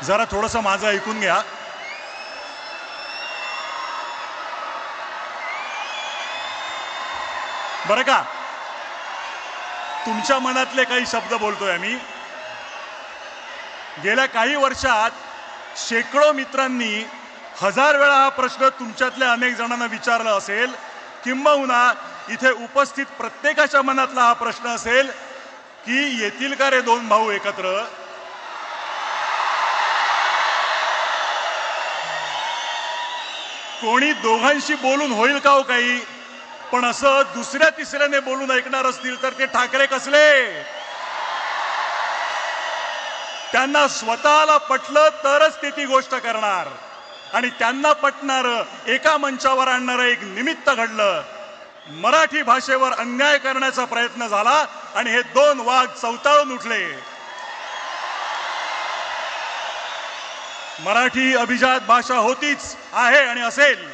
जरा थोडंसं माझं ऐकून घ्या. बरं का, तुमच्या मनातले काही शब्द बोलतोय मी. गेल्या काही वर्षात शेकडो मित्रांनी हजार वेळा हा प्रश्न तुमच्यातल्या अनेक जणांना विचारला असेल, किंबहुना इथे उपस्थित प्रत्येकाच्या मनातला हा प्रश्न असेल की येतील का रे दोन भाऊ एकत्र. कोणी दोघांशी बोलून होईल का हो काही. पण असं दुसऱ्या तिसऱ्याने बोलून ऐकणार असतील तर ते ठाकरे कसले. त्यांना स्वतःला पटलं तरच ते ती गोष्ट करणार, आणि त्यांना पटणारं एका मंचावर आणणारं एक निमित्त घडलं. मराठी भाषेवर अन्याय करण्याचा प्रयत्न झाला आणि हे दोन वाघ चवताळून उठले. मराठी अभिजात भाषा होतीच, आहे आणि असेल,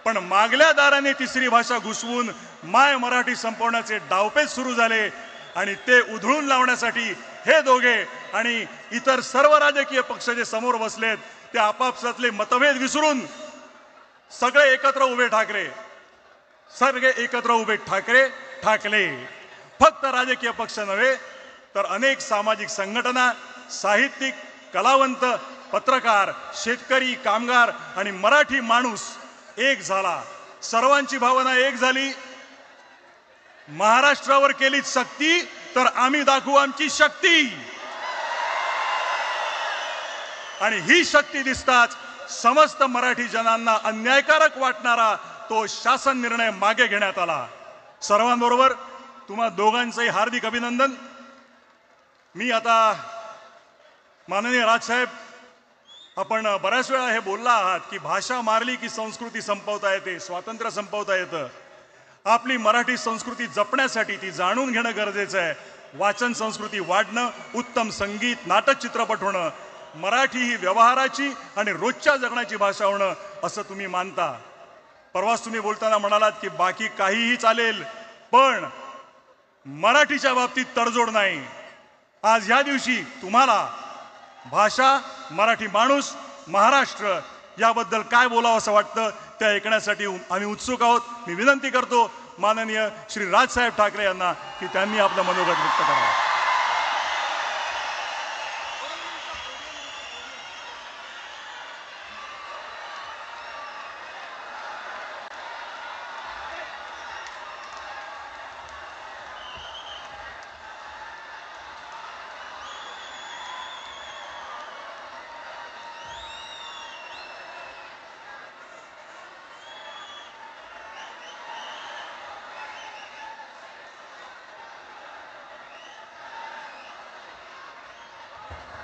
पण मागल्या दाराने तिसरी भाषा घुसवून माय मराठी संपवण्याचे डावपेच सुरू झाले. आणि ते उधळून लावण्यासाठी हे दोघे आणि इतर सर्व राजकीय पक्ष जे समोर बसलेत ते आपापसातले मतभेद विसरून सगळे एकत्र उभे ठाकरे, सगळे एकत्र उभे ठाकरे ठाकले. फक्त राजकीय पक्ष नव्हे तर अनेक सामाजिक संघटना, साहित्यिक, कलावंत, पत्रकार, शेतकरी, कामगार आणि मराठी माणूस एक झाला. सर्वांची भावना एक झाली. महाराष्ट्रावर केली सक्ती तर आम्ही दाखवू आमची शक्ती. आणि ही शक्ती दिसताच समस्त मराठी जनांना अन्यायकारक वाटणारा तो शासन निर्णय मागे घेण्यात आला. सर्वांबरोबर तुम्हा दोघांचंही हार्दिक अभिनंदन. मी आता माननीय राजसाहेब, आपण बऱ्याच वेळा हे बोलला आहात की भाषा मारली की संस्कृती संपवता येते, स्वातंत्र्य संपवता येतं. आपली मराठी संस्कृती जपण्यासाठी ती जाणून घेणं गरजेचं आहे. वाचन संस्कृती वाढणं, उत्तम संगीत, नाटक, चित्रपट होणं, मराठी ही व्यवहाराची आणि रोजच्या जगण्याची भाषा होणं असं तुम्ही मानता. परवाच तुम्ही बोलताना म्हणालात की बाकी काहीही चालेल पण मराठीच्या बाबतीत तडजोड नाही. आज ह्या दिवशी तुम्हाला भाषा, मराठी माणूस, महाराष्ट्र याबद्दल काय बोलावं असं वाटतं ते ऐकण्यासाठी आम्ही उत्सुक आहोत. मी विनंती करतो माननीय श्री राजसाहेब ठाकरे यांना की त्यांनी आपलं मनोगत व्यक्त करावं.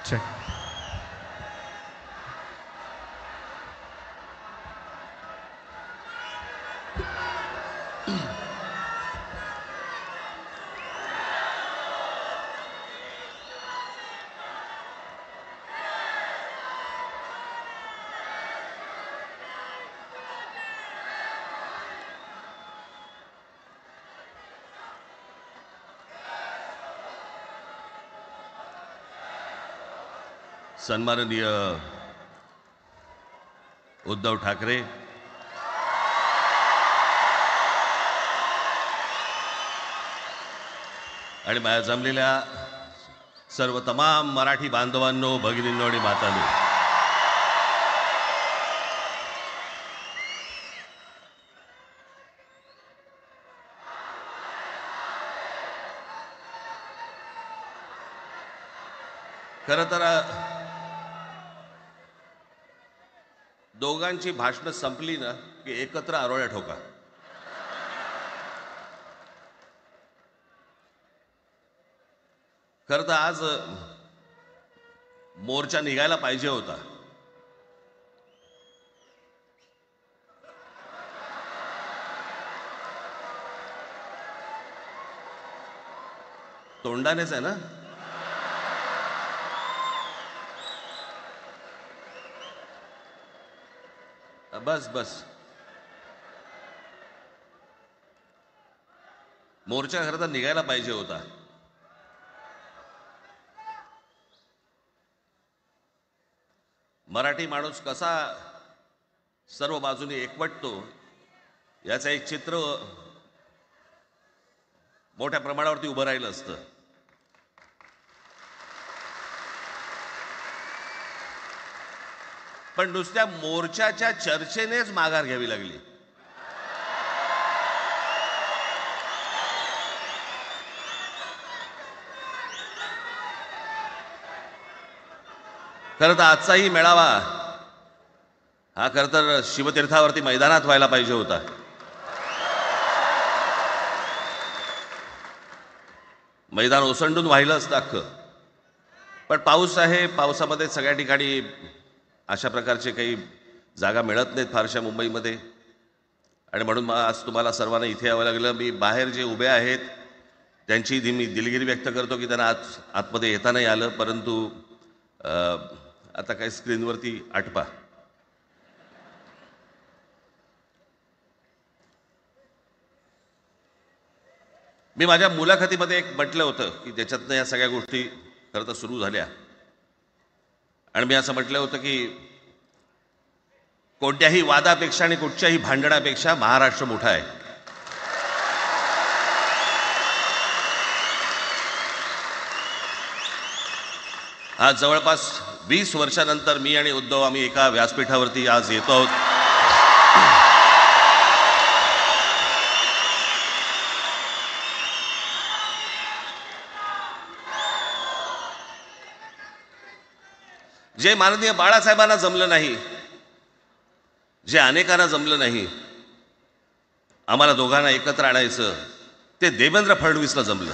Check. सन्माननीय उद्धव ठाकरे, आणि माझ्या जमलेल्या सर्व तमाम मराठी बांधवांनो, भगिनींनो आणि मातांनो, खरं तर दोघांची भाषणं संपली ना की एकत्र आरोळ्या ठोका. खरं तर आज मोर्चा निघायला पाहिजे होता. तोंडानेच आहे ना. बस बस, मोर्चा खरं तर निघायला पाहिजे होता. मराठी माणूस कसा सर्व बाजूने एकवटतो याचं एक चित्र मोठ्या प्रमाणावरती उभं राहिलं असतं. पण नुसत्या मोर्चाच्या चर्चेनेच माघार घ्यावी लागली. खरं तर आजचाही मेळावा हा खरं तर शिवतीर्थावरती मैदानात व्हायला पाहिजे होता. मैदान ओसंडून वाहिलं असतं अख्खं. पण पाऊस आहे, पावसामध्ये सगळ्या ठिकाणी अशा प्रकारचे काही जागा मिळत नाहीत फारशा मुंबईमध्ये. आणि म्हणून आज तुम्हाला सर्वांना इथे यावं लागलं. मी बाहेर जे उभे आहेत त्यांची मी दिलगिरी व्यक्त करतो की त्यांना आतमध्ये येता नाही आलं. परंतु आता काही स्क्रीनवरती आठवा. मी माझ्या मुलाखतीमध्ये एक म्हटलं होतं की ज्याच्यातनं या सगळ्या गोष्टी खरं तर सुरू झाल्या. आणि मी असं म्हटलं होतं की कोणत्याही वादापेक्षा आणि कुठच्याही भांडणापेक्षा महाराष्ट्र मोठा आहे. आज जवळपास 20 वर्षानंतर मी आणि उद्धव आम्ही एका व्यासपीठावरती आज येतो आहोत. जे माननीय बाळासाहेबांना जमलं नाही, जे अनेकांना जमलं नाही, आम्हाला दोघांना एकत्र आणायचं, ते देवेंद्र फडणवीसला जमलं.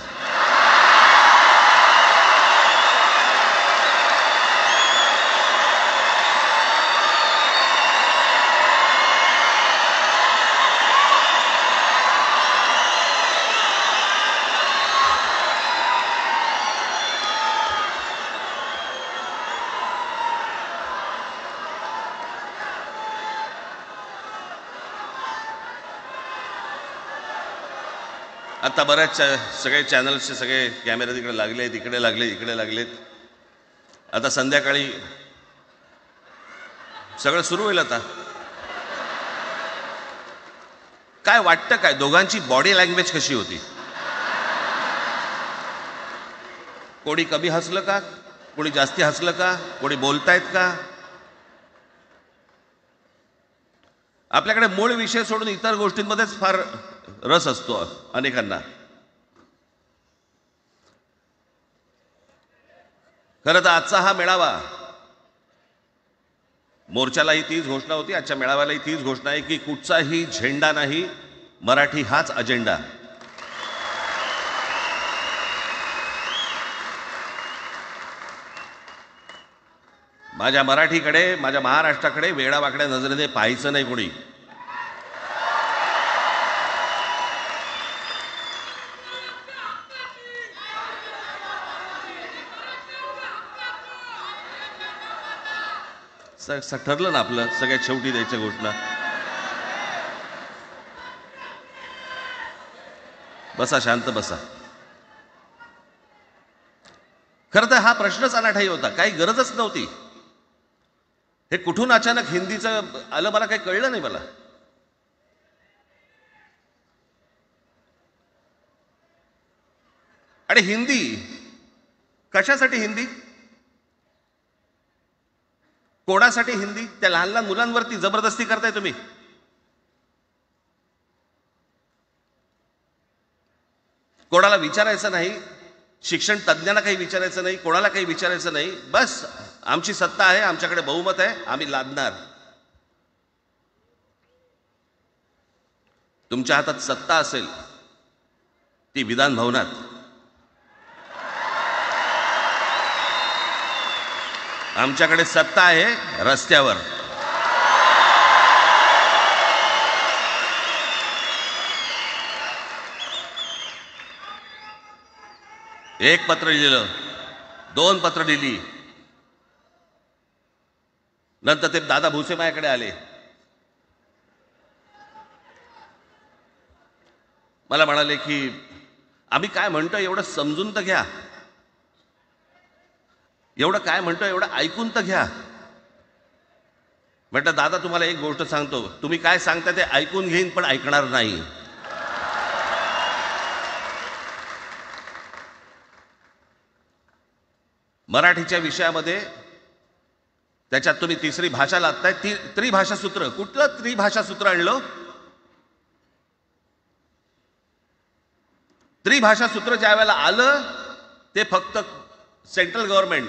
आता बऱ्याच सगळे चॅनल्सचे सगळे कॅमेरे तिकडे लागले, इकडे लागले, इकडे लागलेत. आता संध्याकाळी सगळं सुरू होईल. आता काय वाटतं, काय दोघांची बॉडी लँग्वेज कशी होती? कोणी कमी हसलं का, कोणी जास्ती हसलं का, कोणी बोलतायत का? आपल्याकडे मूळ विषय सोडून इतर गोष्टींमध्येच फार रस असतो अनेकांना. खरं तर आजचा हा मेळावा, मोर्चालाही तीच घोषणा होती, आजच्या मेळाव्यालाही तीच घोषणा आहे की कुठचाही झेंडा नाही, मराठी हाच अजेंडा. माझ्या मराठीकडे, माझ्या महाराष्ट्राकडे वेडावाकड्या नजरेने पाहायचं नाही कोणी. ठरलं ना आपलं, सगळ्यात शेवटी द्यायच्या घोषणा. बसा, शांत बसा. खरं तर हा प्रश्नच अनाठाई होता, काही गरजच नव्हती. हे कुठून अचानक हिंदीचं आलं मला काही कळलं नाही. मला आणि हिंदी कशासाठी? हिंदी कोणासाठी? हिंदी त्या लहान लहान मुलांवरती जबरदस्ती करताय तुम्ही. कोणाला विचारायचं नाही, शिक्षण तज्ज्ञांना काही विचारायचं नाही, कोणाला काही विचारायचं नाही. बस आमची सत्ता आहे, आमच्याकडे बहुमत आहे, आम्ही लादणार. तुमच्या हातात सत्ता असेल ती विधान भवनात, आमच्याकडे सत्ता आहे रस्त्यावर. एक पत्र लिहिलं, 2 पत्र लिहिली, नंतर ते दादा भुसे माझ्याकडे आले. मला म्हणाले की आम्ही काय म्हणतो एवढं समजून तर घ्या, एवढं काय म्हणतो एवढं ऐकून तर घ्या. म्हटलं दादा तुम्हाला एक गोष्ट सांगतो, तुम्ही काय सांगता ते ऐकून घेईन पण ऐकणार नाही. मराठीच्या विषयामध्ये त्याच्यात तुम्ही तिसरी भाषा लादताय. त्रिभाषा सूत्र, कुठलं त्रिभाषा सूत्र आणलं? त्रिभाषा सूत्र ज्या वेळेला आलं ते फक्त सेंट्रल गव्हर्नमेंट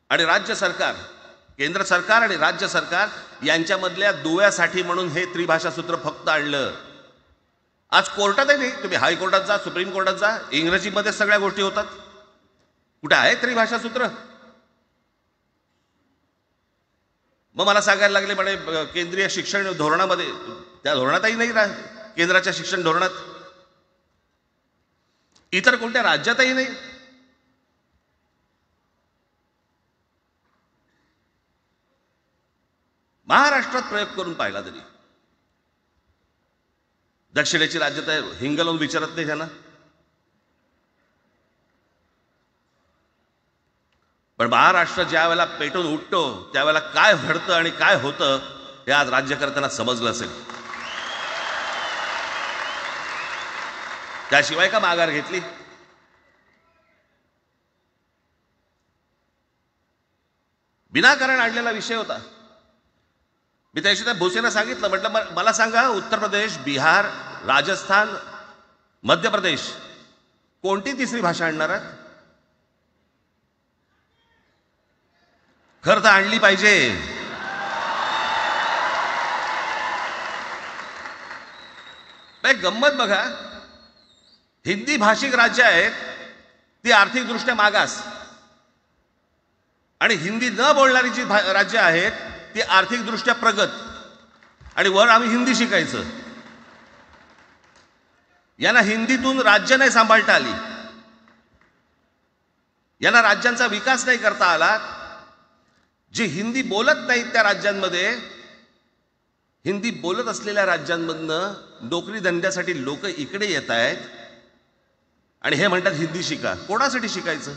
आणि राज्य सरकार, केंद्र सरकार आणि राज्य सरकार यांच्यामधल्या दुव्यासाठी म्हणून हे त्रिभाषा सूत्र फक्त आणलं. आज कोर्टातही नाही, तुम्ही हायकोर्टात जा, सुप्रीम कोर्टात जा, इंग्रजीमध्ये सगळ्या गोष्टी होतात. कुठे आहे त्रिभाषा सूत्र? मग मला सांगायला लागले म्हणे केंद्रीय शिक्षण धोरणामध्ये, त्या धोरणातही नाही राहत, केंद्राच्या शिक्षण धोरणात, इतर कोणत्या राज्यातही नाही. महाराष्ट्रात प्रयोग करून पाहिला तरी दक्षिणेची राज्य तर हिंग लावून विचारत नाही त्यांना. पण महाराष्ट्र ज्या वेळेला पेटून उठतो त्यावेळेला काय घडतं आणि काय होतं हे आज राज्यकर्त्यांना समजलं असेल. त्याशिवाय का माघार घेतली? विनाकारण आणलेला विषय होता. मी त्याशी त्या भोसेना सांगितलं, म्हटलं मला सांगा उत्तर प्रदेश, बिहार, राजस्थान, मध्य प्रदेश कोणती तिसरी भाषा आणणार आहेत? खरं तर आणली पाहिजे. गंमत बघा, हिंदी भाषिक राज्य आहेत ती आर्थिकदृष्ट्या मागास, आणि हिंदी न बोलणारी जी राज्य आहेत ती आर्थिकदृष्ट्या प्रगत, आणि वर आम्ही हिंदी शिकायचं. यांना हिंदीतून राज्य नाही सांभाळता आली, यांना राज्यांचा विकास नाही करता आला. जे हिंदी बोलत नाहीत त्या राज्यांमध्ये, हिंदी बोलत असलेल्या राज्यांमधनं नोकरी धंद्यासाठी लोक इकडे येत आहेत आणि हे म्हणतात हिंदी शिका. कोणासाठी शिकायचं?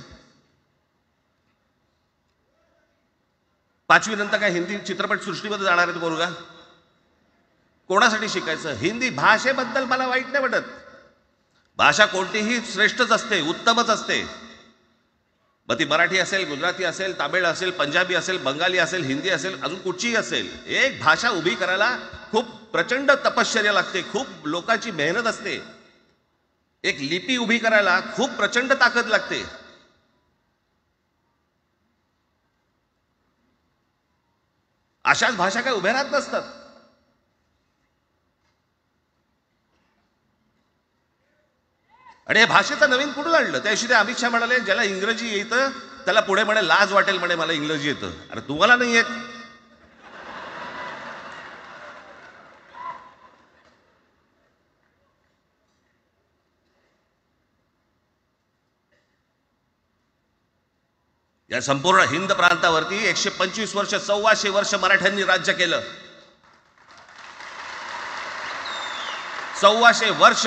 5वी नंतर काय हिंदी चित्रपट सृष्टीमध्ये जाणार आहेत पोरगा? कोणासाठी शिकायचं? हिंदी भाषेबद्दल मला वाईट नाही वाटत, भाषा कोणतीही श्रेष्ठच असते, उत्तमच असते. मग ती मराठी असेल, गुजराती असेल, तामिळ असेल, पंजाबी असेल, बंगाली असेल, हिंदी असेल, अजून कुठचीही असेल. एक भाषा उभी करायला खूप प्रचंड तपश्चर्या लागते, खूप लोकांची मेहनत असते. एक लिपी उभी करायला खूप प्रचंड ताकद लागते. अशाच भाषा काय उभ्या राहत नसतात. आणि या भाषेचं नवीन कुठून आणलं? त्याशी ते अमित शहा म्हणाले ज्याला इंग्रजी येतं त्याला पुढे म्हणे लाज वाटेल, म्हणे मला इंग्रजी येतं. अरे तुम्हाला नाही येत? या संपूर्ण हिंद प्रांतावरती 125 वर्ष, 1400 वर्ष मराठ्यांनी राज्य केलं. 1400 वर्ष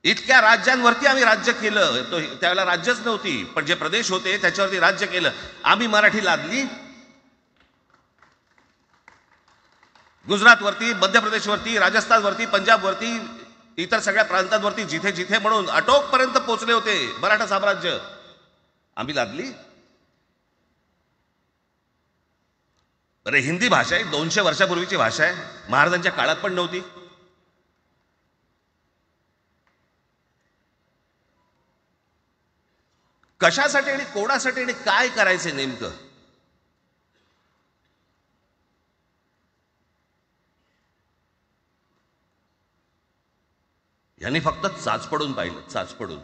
इतक्या राज्यांवरती आम्ही राज्य केलं. तो त्यावेळेला राज्यच नव्हती, पण जे प्रदेश होते त्याच्यावरती राज्य केलं. आम्ही मराठी लादली गुजरातवरती, मध्य प्रदेशवरती, राजस्थानवरती, पंजाबवरती, इतर सगळ्या प्रांतांवरती जिथे जिथे म्हणून अटोकपर्यंत पोहोचले होते मराठा साम्राज्य, आम्ही लादली. अरे हिंदी भाषा आहे 200 वर्षापूर्वीची भाषा आहे, महाराजांच्या काळात पण नव्हती. कशासाठी आणि कोणासाठी आणि काय करायचे नेमकं? यांनी फक्त चाचपडून पाहिलं, चाचपडून.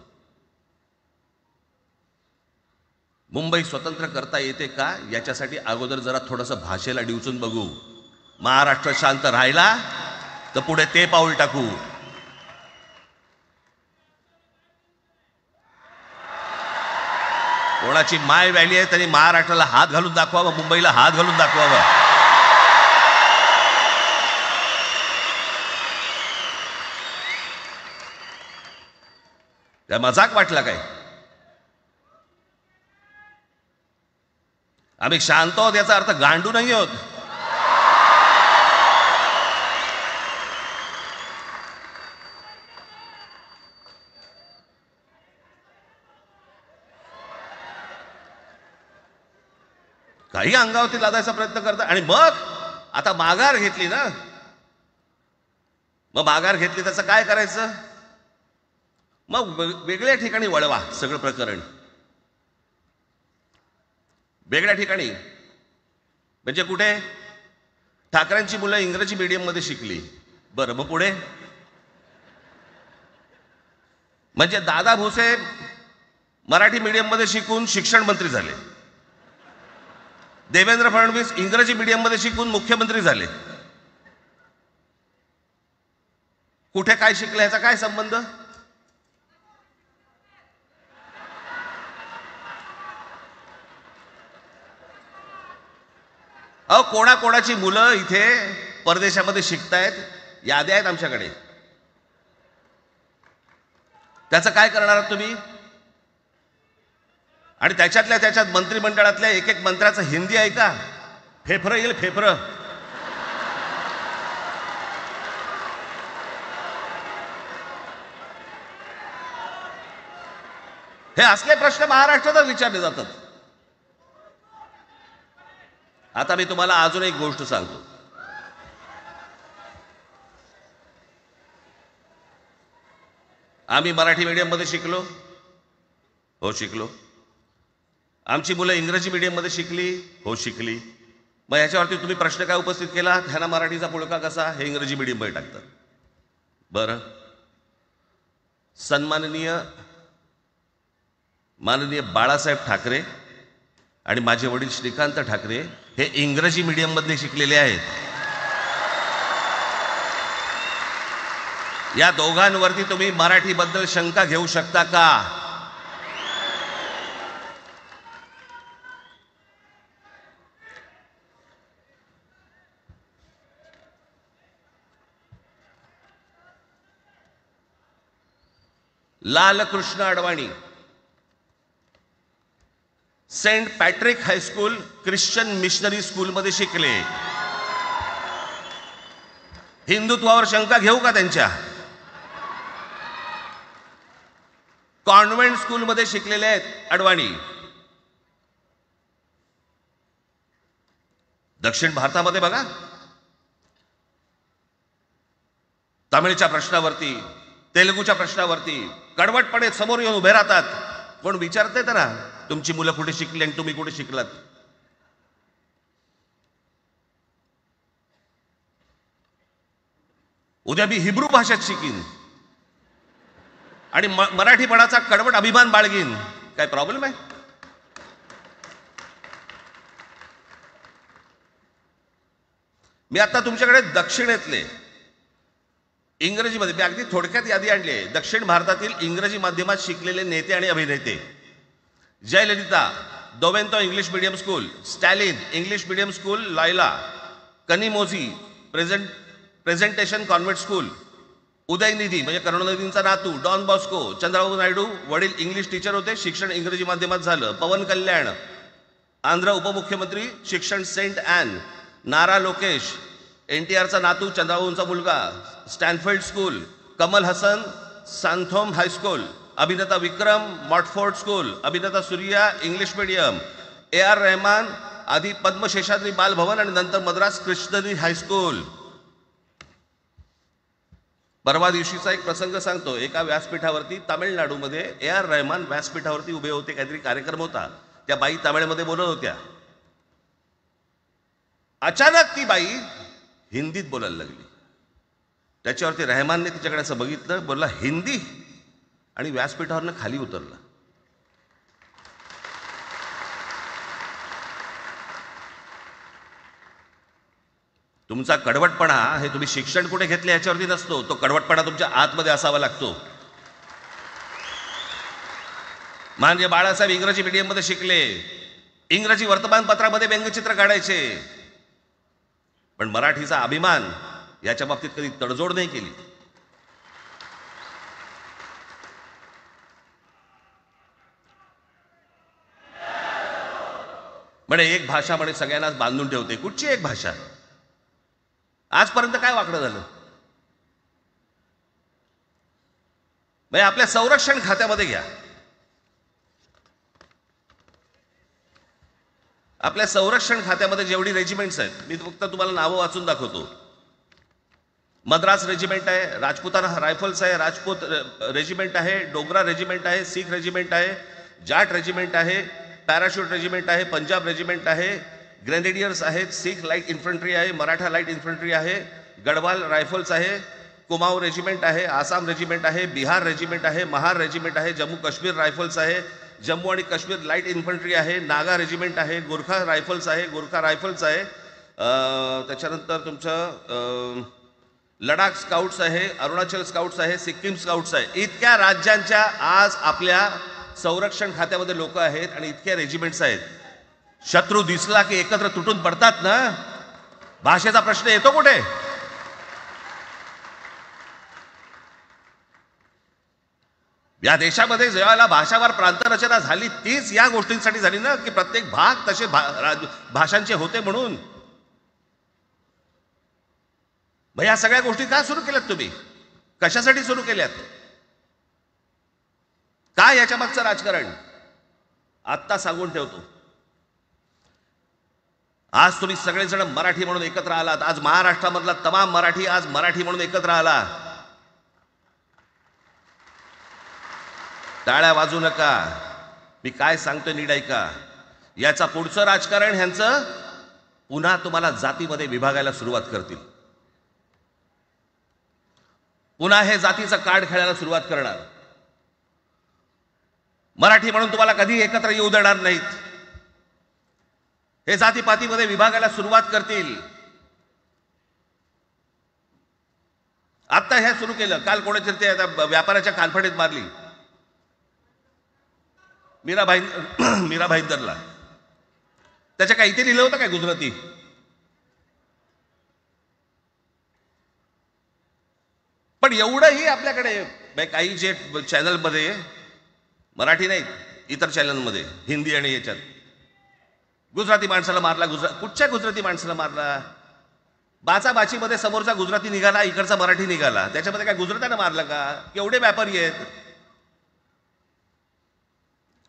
मुंबई स्वतंत्र करता येते का याच्यासाठी अगोदर जरा थोडंसं भाषेला डिवचून बघू. महाराष्ट्र शांत राहिला तर पुढे ते पाऊल टाकू. कोणाची माय व्हॅली आहे त्यांनी महाराष्ट्राला हात घालून दाखवावं, मुंबईला हात घालून दाखवावं. त्या मजाक वाटला काय? आम्ही शांत आहोत याचा अर्थ गांडू नाही आहोत. काही अंगावरती लादायचा प्रयत्न करतात आणि मग आता माघार घेतली ना, मग माघार घेतली त्याचं काय करायचं? मग वेगळ्या ठिकाणी वळवा सगळं प्रकरण. वेगळ्या ठिकाणी म्हणजे कुठे? ठाकरेंची मुलं इंग्रजी मीडियम मध्ये शिकली, बरं मग पुढे? म्हणजे दादा भुसे मराठी मीडियम मध्ये शिकून शिक्षण मंत्री झाले, देवेंद्र फडणवीस इंग्रजी मीडियम मध्ये शिकून मुख्यमंत्री झाले. कुठे काय शिकले याचा काय संबंध? अहो कोणाकोणाची मुलं इथे परदेशामध्ये शिकतायत, याद्या आहेत आमच्याकडे. त्याचं काय करणार आहात तुम्ही? आणि त्याच्यातल्या त्याच्यात मंत्रिमंडळातल्या एक एक मंत्र्याचं हिंदी आहे का? फेफरं येईल, फेफरं. हे असले प्रश्न महाराष्ट्रातच विचारले जातात. आता मी तुम्हाला अजून एक गोष्ट सांगतो. आम्ही मराठी मीडियम मध्ये शिकलो, हो शिकलो. आमची मुलं इंग्रजी मीडियम मध्ये शिकली, हो शिकली. मग याच्यावरती तुम्ही प्रश्न काय उपस्थित केला? ह्यांना मराठीचा पुळका कसा? हे इंग्रजी मीडियम मध्ये टाकतात. बरं, सन्माननीय माननीय बाळासाहेब ठाकरे आणि माझे वडील श्रीकांत ठाकरे हे इंग्रजी मीडियम मध्ये शिकलेले आहेत. या दोघांवरती तुम्ही मराठीबद्दल शंका घेऊ शकता का? Lalkrishna Advani saint Patrick high school Christian missionary school मध्ये शिकले. हिंदुत्वावर शंका घेऊ का त्यांच्या? कॉन्व्हेंट स्कूल मध्ये शिकलेले आहेत अडवाणी. दक्षिण भारतामध्ये बघा, तमिळच्या प्रश्नावरती, तेलुगूच्या प्रश्नावरती कडवटपणे समोर येऊन उभे राहतात. कोण विचारते ना तुमची मुलं कुठे शिकली आणि तुम्ही कुठे शिकलात? उद्या मी हिब्रू भाषेत शिकीन आणि मराठीपणाचा कडवट अभिमान बाळगीन, काय प्रॉब्लेम आहे? मी आता तुमच्याकडे दक्षिणेतले इंग्रजीमध्ये, मी अगदी थोडक्यात यादी आणली आहे. दक्षिण भारतातील इंग्रजी माध्यमात शिकलेले नेते आणि अभिनेते: Jayalalithaa Doveton English medium school, Stalin English medium school लायला, Kanimozhi presentation convent school, Udhayanidhi म्हणजे करुणानिधींचा नातू डॉन बॉस्को, चंद्रबाबू नायडू वडील इंग्लिश टीचर होते, शिक्षण इंग्रजी माध्यमात झालं. पवन कल्याण आंध्र उपमुख्यमंत्री, शिक्षण सेंट ॲन. नारा लोकेश NTRचा नातू, चंद्रबाबूंचा मुलगा, Stanford school. Kamal Haasan Santhome high school. अभिनेता विक्रम मॉटफोर्ड स्कूल. अभिनेता Suriya English medium. AR Rahman आधी पद्मशेषाद्री बालभवन आणि नंतर मद्रास क्रिश्चनरी हायस्कूल. परवा दिवशीचा एक प्रसंग सांगतो. एका व्यासपीठावरती तामिळनाडूमध्ये AR रहमान व्यासपीठावरती उभे होते, काहीतरी कार्यक्रम होता. त्या बाई तामिळमध्ये बोलत होत्या. अचानक ती बाई हिंदीत बोलायला लागली. त्याच्यावरती रहमानने तिच्याकडे असं बघितलं, बोलला हिंदी, आणि व्यासपीठावरनं खाली उतरला. तुमचा कडवटपणा हे तुम्ही शिक्षण कुठे घेतले याच्यावरती नसतो, तो कडवटपणा तुमच्या आतमध्ये असावा लागतो. म्हणजे बाळासाहेब इंग्रजी मीडियम मध्ये शिकले, इंग्रजी वर्तमानपत्रामध्ये व्यंगचित्र काढायचे, पण मराठीचा अभिमान याच्या बाबतीत कधी तडजोड नाही केली. म्हणे एक भाषा म्हणे सगळ्यांनाच बांधून ठेवते. कुठची एक भाषा? आजपर्यंत काय वाकडं झालं? म्हणजे आपल्या संरक्षण खात्यामध्ये घ्या, आपल्या संरक्षण खात्यामध्ये जेवढी रेजिमेंट्स आहेत, मी फक्त तुम्हाला नावं वाचून दाखवतो. मद्रास रेजिमेंट आहे, राजपुताना रायफल्स आहे, राजपूत रेजिमेंट आहे, डोगरा रेजिमेंट आहे, सीख रेजिमेंट आहे, जाट रेजिमेंट आहे, पॅराशूट रेजिमेंट आहे, पंजाब रेजिमेंट आहे, ग्रेनेडियर्स आहेत, सीख लाईट इन्फंट्री आहे, मराठा लाईट इन्फंट्री आहे, गढवाल रायफल्स आहे, कुमाऊ रेजिमेंट आहे, आसाम रेजिमेंट आहे, बिहार रेजिमेंट आहे, महार रेजिमेंट आहे, जम्मू काश्मीर रायफल्स आहे, जम्मू आणि काश्मीर लाईट इन्फंट्री आहे, नागा रेजिमेंट आहे, गोरखा रायफल्स आहे, गोरखा रायफल्स आहे, त्याच्यानंतर तुमचं लडाख स्काउट्स आहे, अरुणाचल स्काउट्स आहे, सिक्कीम स्काउट्स आहे. इतक्या राज्यांच्या आज आपल्या संरक्षण खात्यामध्ये लोक आहेत आणि इतक्या रेजिमेंट्स आहेत. शत्रू दिसला की एकत्र तुटून पडतात ना. भाषेचा प्रश्न येतो कुठे? या देशामध्ये जेव्हा भाषावार प्रांतरचना झाली तीच या गोष्टींसाठी झाली ना, की प्रत्येक भाग तसे भाषांचे होते म्हणून. मग या सगळ्या गोष्टी का सुरू केल्यात तुम्ही? कशासाठी सुरू केल्यात? काय याच्या मागचं राजकारण? आत्ता सांगून ठेवतो, आज तुम्ही सगळेजण मराठी म्हणून एकत्र आलात. आज महाराष्ट्रामधला तमाम मराठी आज मराठी म्हणून एकत्र आला. टाळ्या वाजू नका, मी काय सांगतोय नीट ऐका. याचा पुढचं राजकारण ह्यांचं पुन्हा तुम्हाला जातीमध्ये विभागायला सुरुवात करतील. पुन्हा हे जातीचं कार्ड खेळायला सुरुवात करणार. मराठी म्हणून तुम्हाला कधी एकत्र येऊ देणार नाहीत. हे जातीपातीमध्ये विभागायला सुरुवात करतील. आता हे सुरू केलं. काल कोणाच्या ते व्यापाऱ्याच्या कानफडीत मारली मीरा भाईंदरला. त्याच्या काय इथे लिहिलं होतं काय गुजराती? पण एवढंही आपल्याकडे काही जे चॅनलमध्ये, मराठी नाहीत इतर चॅनलमध्ये, हिंदी आणि याच्यात गुजराती माणसाला मारला. कुठच्या गुजराती माणसाला मारला? बाचाबाचीमध्ये समोरचा गुजराती निघाला, इकडचा मराठी निघाला. त्याच्यामध्ये काय गुजरात्यानं मारलं का? एवढे व्यापारी आहेत,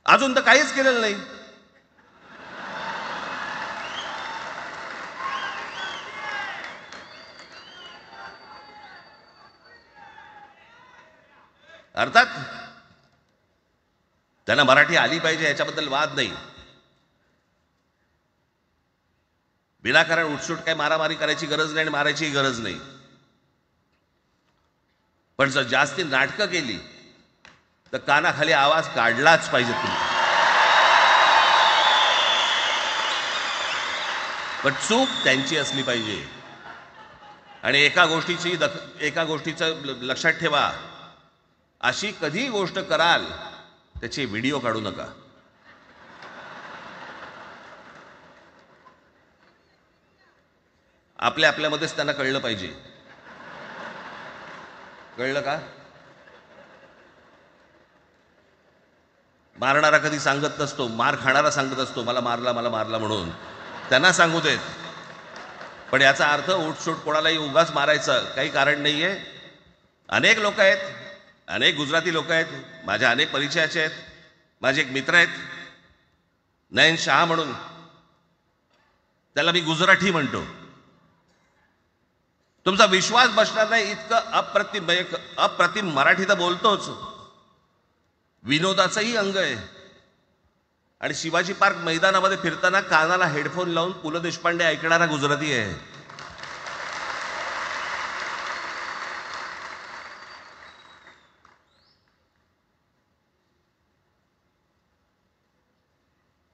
अजून तर काहीच केलेलं नाही. अर्थात त्यांना मराठी आली पाहिजे याच्याबद्दल वाद नाही. विनाकारण उठसूट काय मारामारी करायची गरज नाही आणि मारायची गरज नाही. पण जर जास्ती नाटकं केली तर कानाखाली आवाज काढलाच पाहिजे तुम्ही. पण चूक त्यांची असली पाहिजे. आणि एका गोष्टीचं लक्षात ठेवा, अशी कधी गोष्ट कराल त्याचे व्हिडिओ काढू नका. आपल्यामध्येच त्यांना कळलं पाहिजे. कळलं का? मारणारा कधी सांगत नसतो, मार खाणारा सांगत असतो मला मारला म्हणून. त्यांना सांगू देत. पण याचा अर्थ उठसूट कोणालाही उगाच मारायचं काही कारण नाहीये. अनेक लोक आहेत, अनेक गुजराती लोक आहेत, माझ्या अनेक परिचयाचे आहेत. माझे एक मित्र आहेत नयन शहा म्हणून, त्याला मी गुजराठी म्हणतो. तुमचा विश्वास बसणार नाही इतकं अप्रतिम मराठी तर बोलतोच, विनोदाचंही अंग आहे. आणि शिवाजी पार्क मैदानामध्ये फिरताना कानाला हेडफोन लावून पु ल देशपांडे ऐकणारा गुजराती आहे.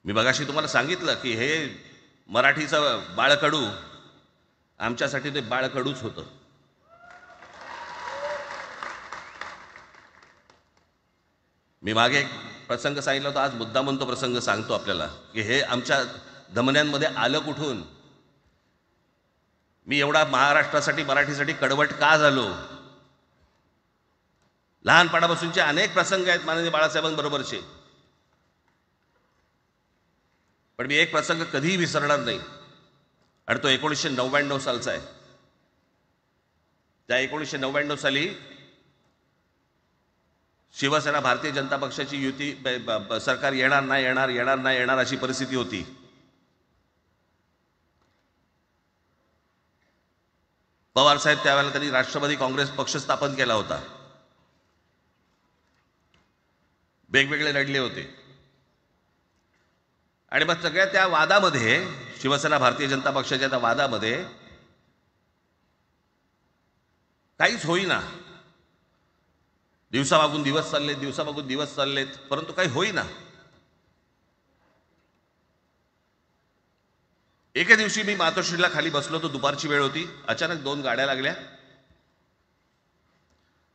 मी मगाशी तुम्हाला सांगितलं की हे मराठीचं बाळकडू, आमच्यासाठी ते बाळकडूच होतं. मी मागे एक प्रसंग सांगितला होता, आज मुद्दामून तो प्रसंग सांगतो आपल्याला की हे आमच्या धमन्यांमध्ये आलं कुठून. मी एवढा महाराष्ट्रासाठी मराठीसाठी कडवट का झालो. लहानपणापासूनचे अनेक प्रसंग आहेत माननीय बाळासाहेबांबरोबरचे. पण मी एक प्रसंग कधीही विसरणार नाही, आणि तो 1999 सालचा आहे. त्या 1999 साली शिवसेना भारतीय जनता पक्षाची युती सरकार येणार नाही अशी परिस्थिती होती. पवार साहेब त्यावेळेला त्यांनी राष्ट्रवादी काँग्रेस पक्ष स्थापन केला होता. वेगवेगळे लढले होते, आणि मग सगळ्या त्या वादामध्ये, शिवसेना भारतीय जनता पक्षाच्या त्या वादामध्ये काहीच होईना. दिवसामागून दिवस चाललेत, परंतु काही होईना. एके दिवशी मी मातोश्रीला खाली बसलो होतो, दुपारची वेळ होती. अचानक 2 गाड्या लागल्या.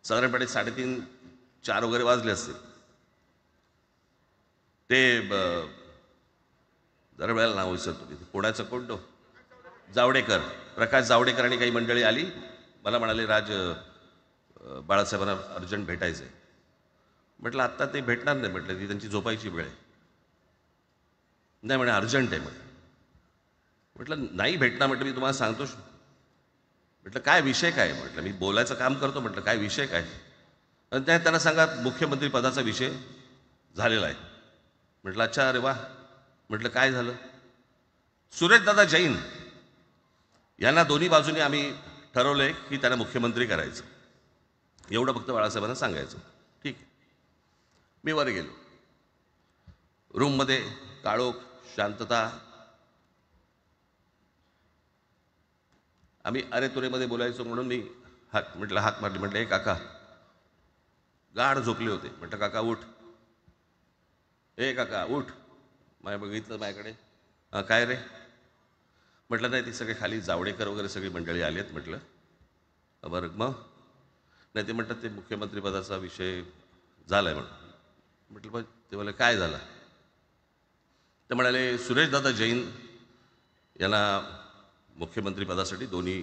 साधारणपणे 3:30-4 वगैरे वाजले असते. ते जरा वेळेला नाव विसरतो, पुण्याचं कोण तो जावडेकर, प्रकाश जावडेकर आणि काही मंडळी आली. मला म्हणाले, राज बाळासाहेबांना अर्जंट भेटायचं आहे. म्हटलं आत्ता ते भेटणार नाही, म्हटलं ती त्यांची झोपायची वेळ आहे. नाही म्हणे अर्जंट आहे. म्हटलं नाही भेटणार. म्हटलं मी तुम्हाला सांगतो. म्हटलं काय विषय काय? म्हटलं मी बोलायचं काम करतो. म्हटलं काय विषय काय? आणि त्यांना सांगा मुख्यमंत्री पदाचा विषय झालेला आहे. म्हटलं अच्छा, अरे वा. म्हटलं काय झालं? सुरेशदादा जैन यांना दोन्ही बाजूने आम्ही ठरवलंय की त्यांना मुख्यमंत्री करायचं, एवढं फक्त बाळासाहेबांना सांगायचं. ठीक आहे. मी वर गेलो. रूममध्ये काळोख, शांतता. आम्ही अरे तुरेमध्ये बोलायचो म्हणून मी हाक मारली. म्हटलं हे काका गाढ झोपले होते. म्हटलं काका उठ, ए काका उठ. माझ्या बघितलं माझ्याकडे. काय रे? म्हटलं नाही, ती सगळे खाली जावडेकर वगैरे सगळी मंडळी आली आहेत. म्हटलं बरं मग? नाही ते म्हणतात ते मुख्यमंत्री पदाचा विषय झाला आहे म्हणून. म्हटलं पण ते म्हणाले काय झालं? ते म्हणाले सुरेशदादा जैन यांना मुख्यमंत्री पदासाठी दोन्ही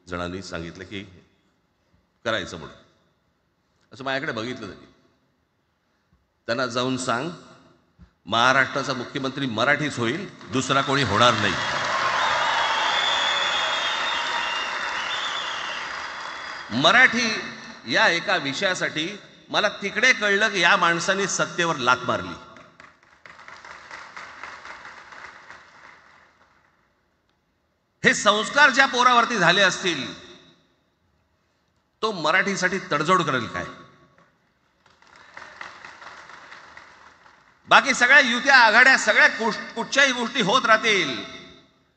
जणांनी सांगितलं की करायचं म्हणून. असं माझ्याकडे बघितलं त्यांनी. त्यांना जाऊन सांग महाराष्ट्राचा मुख्यमंत्री मराठीच होईल, दुसरा कोणी होणार नाही. मराठी या एका विषयासाठी मला तिकडे कळलं की या माणसाने सत्तेवर लाथ मारली. हे संस्कार ज्या पोरावरती झाले असतील तो मराठीसाठी तडजोड करेल काय? बाकी सगळ्या युत्या आघाड्या सगळ्या कुठच्याही गोष्टी होत राहतील,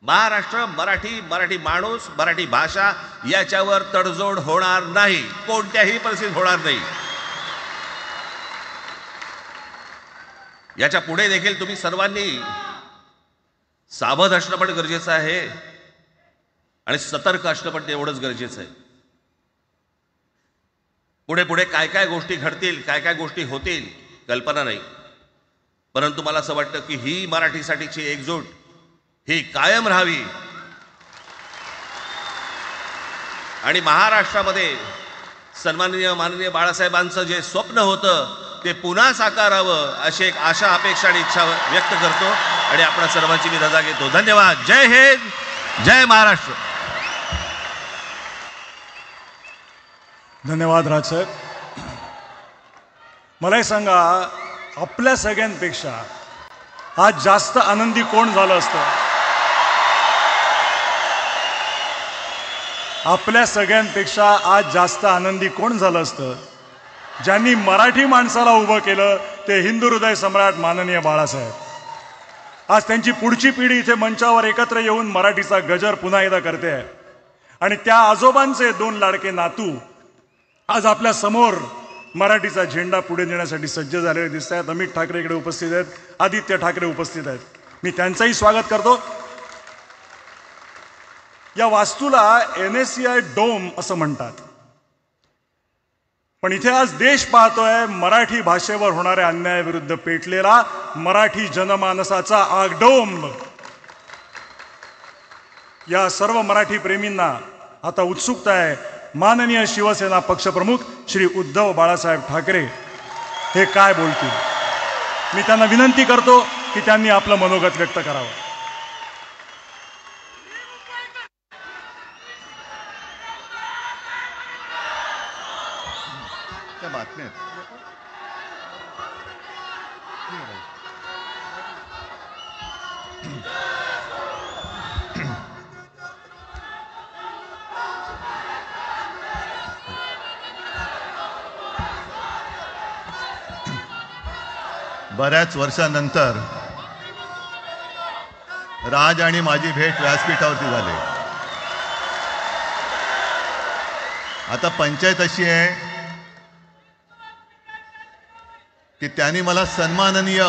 महाराष्ट्र मराठी माणूस मराठी भाषा याच्यावर तडजोड होणार नाही, कोणत्याही परिस्थितीत होणार नाही. याच्या पुढे देखील तुम्ही सर्वांनी सावध असणं पण गरजेचं आहे आणि सतर्क असणं पण तेवढंच गरजेचं आहे. पुढे पुढे काय काय गोष्टी घडतील, काय काय गोष्टी होतील कल्पना नाही, परंतु मला असं वाटतं की ही मराठीसाठीची एकजूट ही कायम राहावी आणि महाराष्ट्रामध्ये माननीय बाळासाहेबांचं जे स्वप्न होतं ते पुन्हा साकारावं अशी एक आशा, अपेक्षा आणि इच्छा व्यक्त करतो आणि आपण सर्वांची मी रजा घेतो. धन्यवाद. जय हिंद, जय महाराष्ट्र. धन्यवाद राजसाहेब. मलाही सांगा, आपल्या सगळ्यांपेक्षा आज जास्त आनंदी कोण झालं असतं? आपल्या सगळ्यांपेक्षा आज जास्त आनंदी कोण झालं असतं? ज्यांनी मराठी माणसाला उभं केलं ते हिंदू हृदय सम्राट माननीय बाळासाहेब. आज त्यांची पुढची पिढी इथे मंचावर एकत्र येऊन मराठीचा गजर पुन्हा एकदा करते आहे आणि त्या आजोबांचे 2 लाडके नातू आज आपल्या समोर मराठीचा झेंडा पुढे नेण्यासाठी सज्ज झालेले दिसत आहेत. अमित ठाकरे इकडे उपस्थित आहेत, आदित्य ठाकरे उपस्थित आहेत. मी त्यांचंही स्वागत करतो. या वास्तूला NSCI डोम असं म्हणतात, पण इथे आज देश पाहतोय मराठी भाषेवर होणाऱ्या अन्यायाविरुद्ध पेटलेला मराठी जनमानसाचा आगडोंब. या सर्व मराठी प्रेमींना आता उत्सुकता आहे माननीय शिवसेना पक्षप्रमुख श्री उद्धव बाळासाहेब ठाकरे हे काय बोलतील. मी त्यांना विनंती करतो की त्यांनी आपलं मनोगत व्यक्त करावं. त्या बातम्या बऱ्याच वर्षानंतर राज आणि माझी भेट व्यासपीठावरती झाली. आता पंचायत अशी आहे की त्यांनी मला सन्माननीय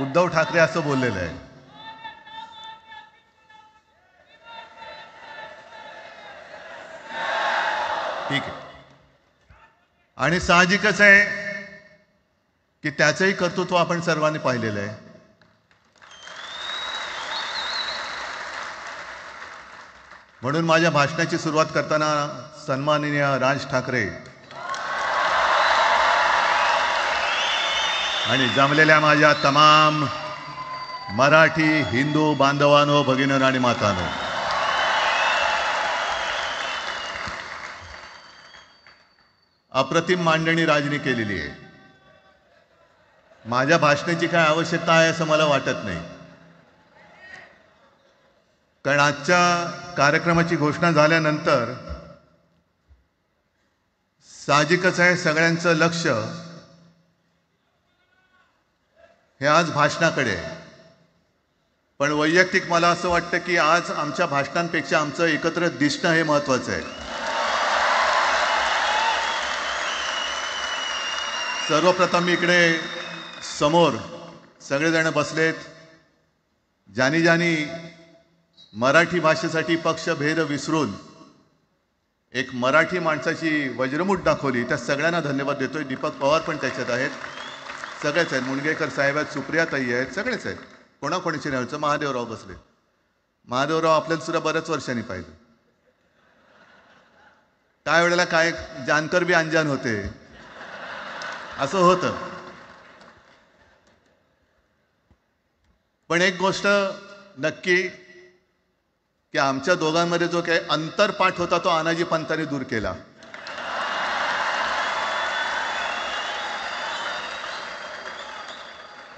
उद्धव ठाकरे असं बोललेलं आहे. ठीक आहे. आणि साहजिकच आहे की त्याचंही कर्तृत्व आपण सर्वांनी पाहिलेलं आहे. म्हणून माझ्या भाषणाची सुरुवात करताना सन्माननीय राज ठाकरे आणि जमलेल्या माझ्या तमाम मराठी हिंदू बांधवांनो, भगिनींनो आणि मातांनो, अप्रतिम मांडणी राजनी केलेली आहे. माझ्या भाषणाची काय आवश्यकता आहे असं मला वाटत नाही, कारण आजच्या कार्यक्रमाची घोषणा झाल्यानंतर साहजिकच आहे सगळ्यांचं लक्ष हे आज भाषणाकडे आहे. पण वैयक्तिक मला असं वाटतं की आज आमच्या भाषणांपेक्षा आमचं एकत्र दिसणं हे महत्त्वाचं आहे. सर्वप्रथम इकडे समोर सगळेजण बसलेत. ज्यांनी ज्यांनी मराठी भाषेसाठी पक्षभेद विसरून एक मराठी माणसाची वज्रमूठ दाखवली, त्या सगळ्यांना धन्यवाद देतोय. दीपक पवार पण त्याच्यात आहेत, सगळेच आहेत. मुणगेकर साहेब आहेत, सुप्रियाताई आहेत, सगळेच आहेत. कोणाकोणाची नाही. महादेवराव बसले. महादेवराव आपल्याला सुद्धा बऱ्याच वर्षांनी पाहिजे. काय वेळेला काय जानकर बी अंजान होते, असं होतं. पण एक गोष्ट नक्की की आमच्या दोघांमध्ये जो काही अंतरपाठ होता तो आनाजी पंतांनी दूर केला.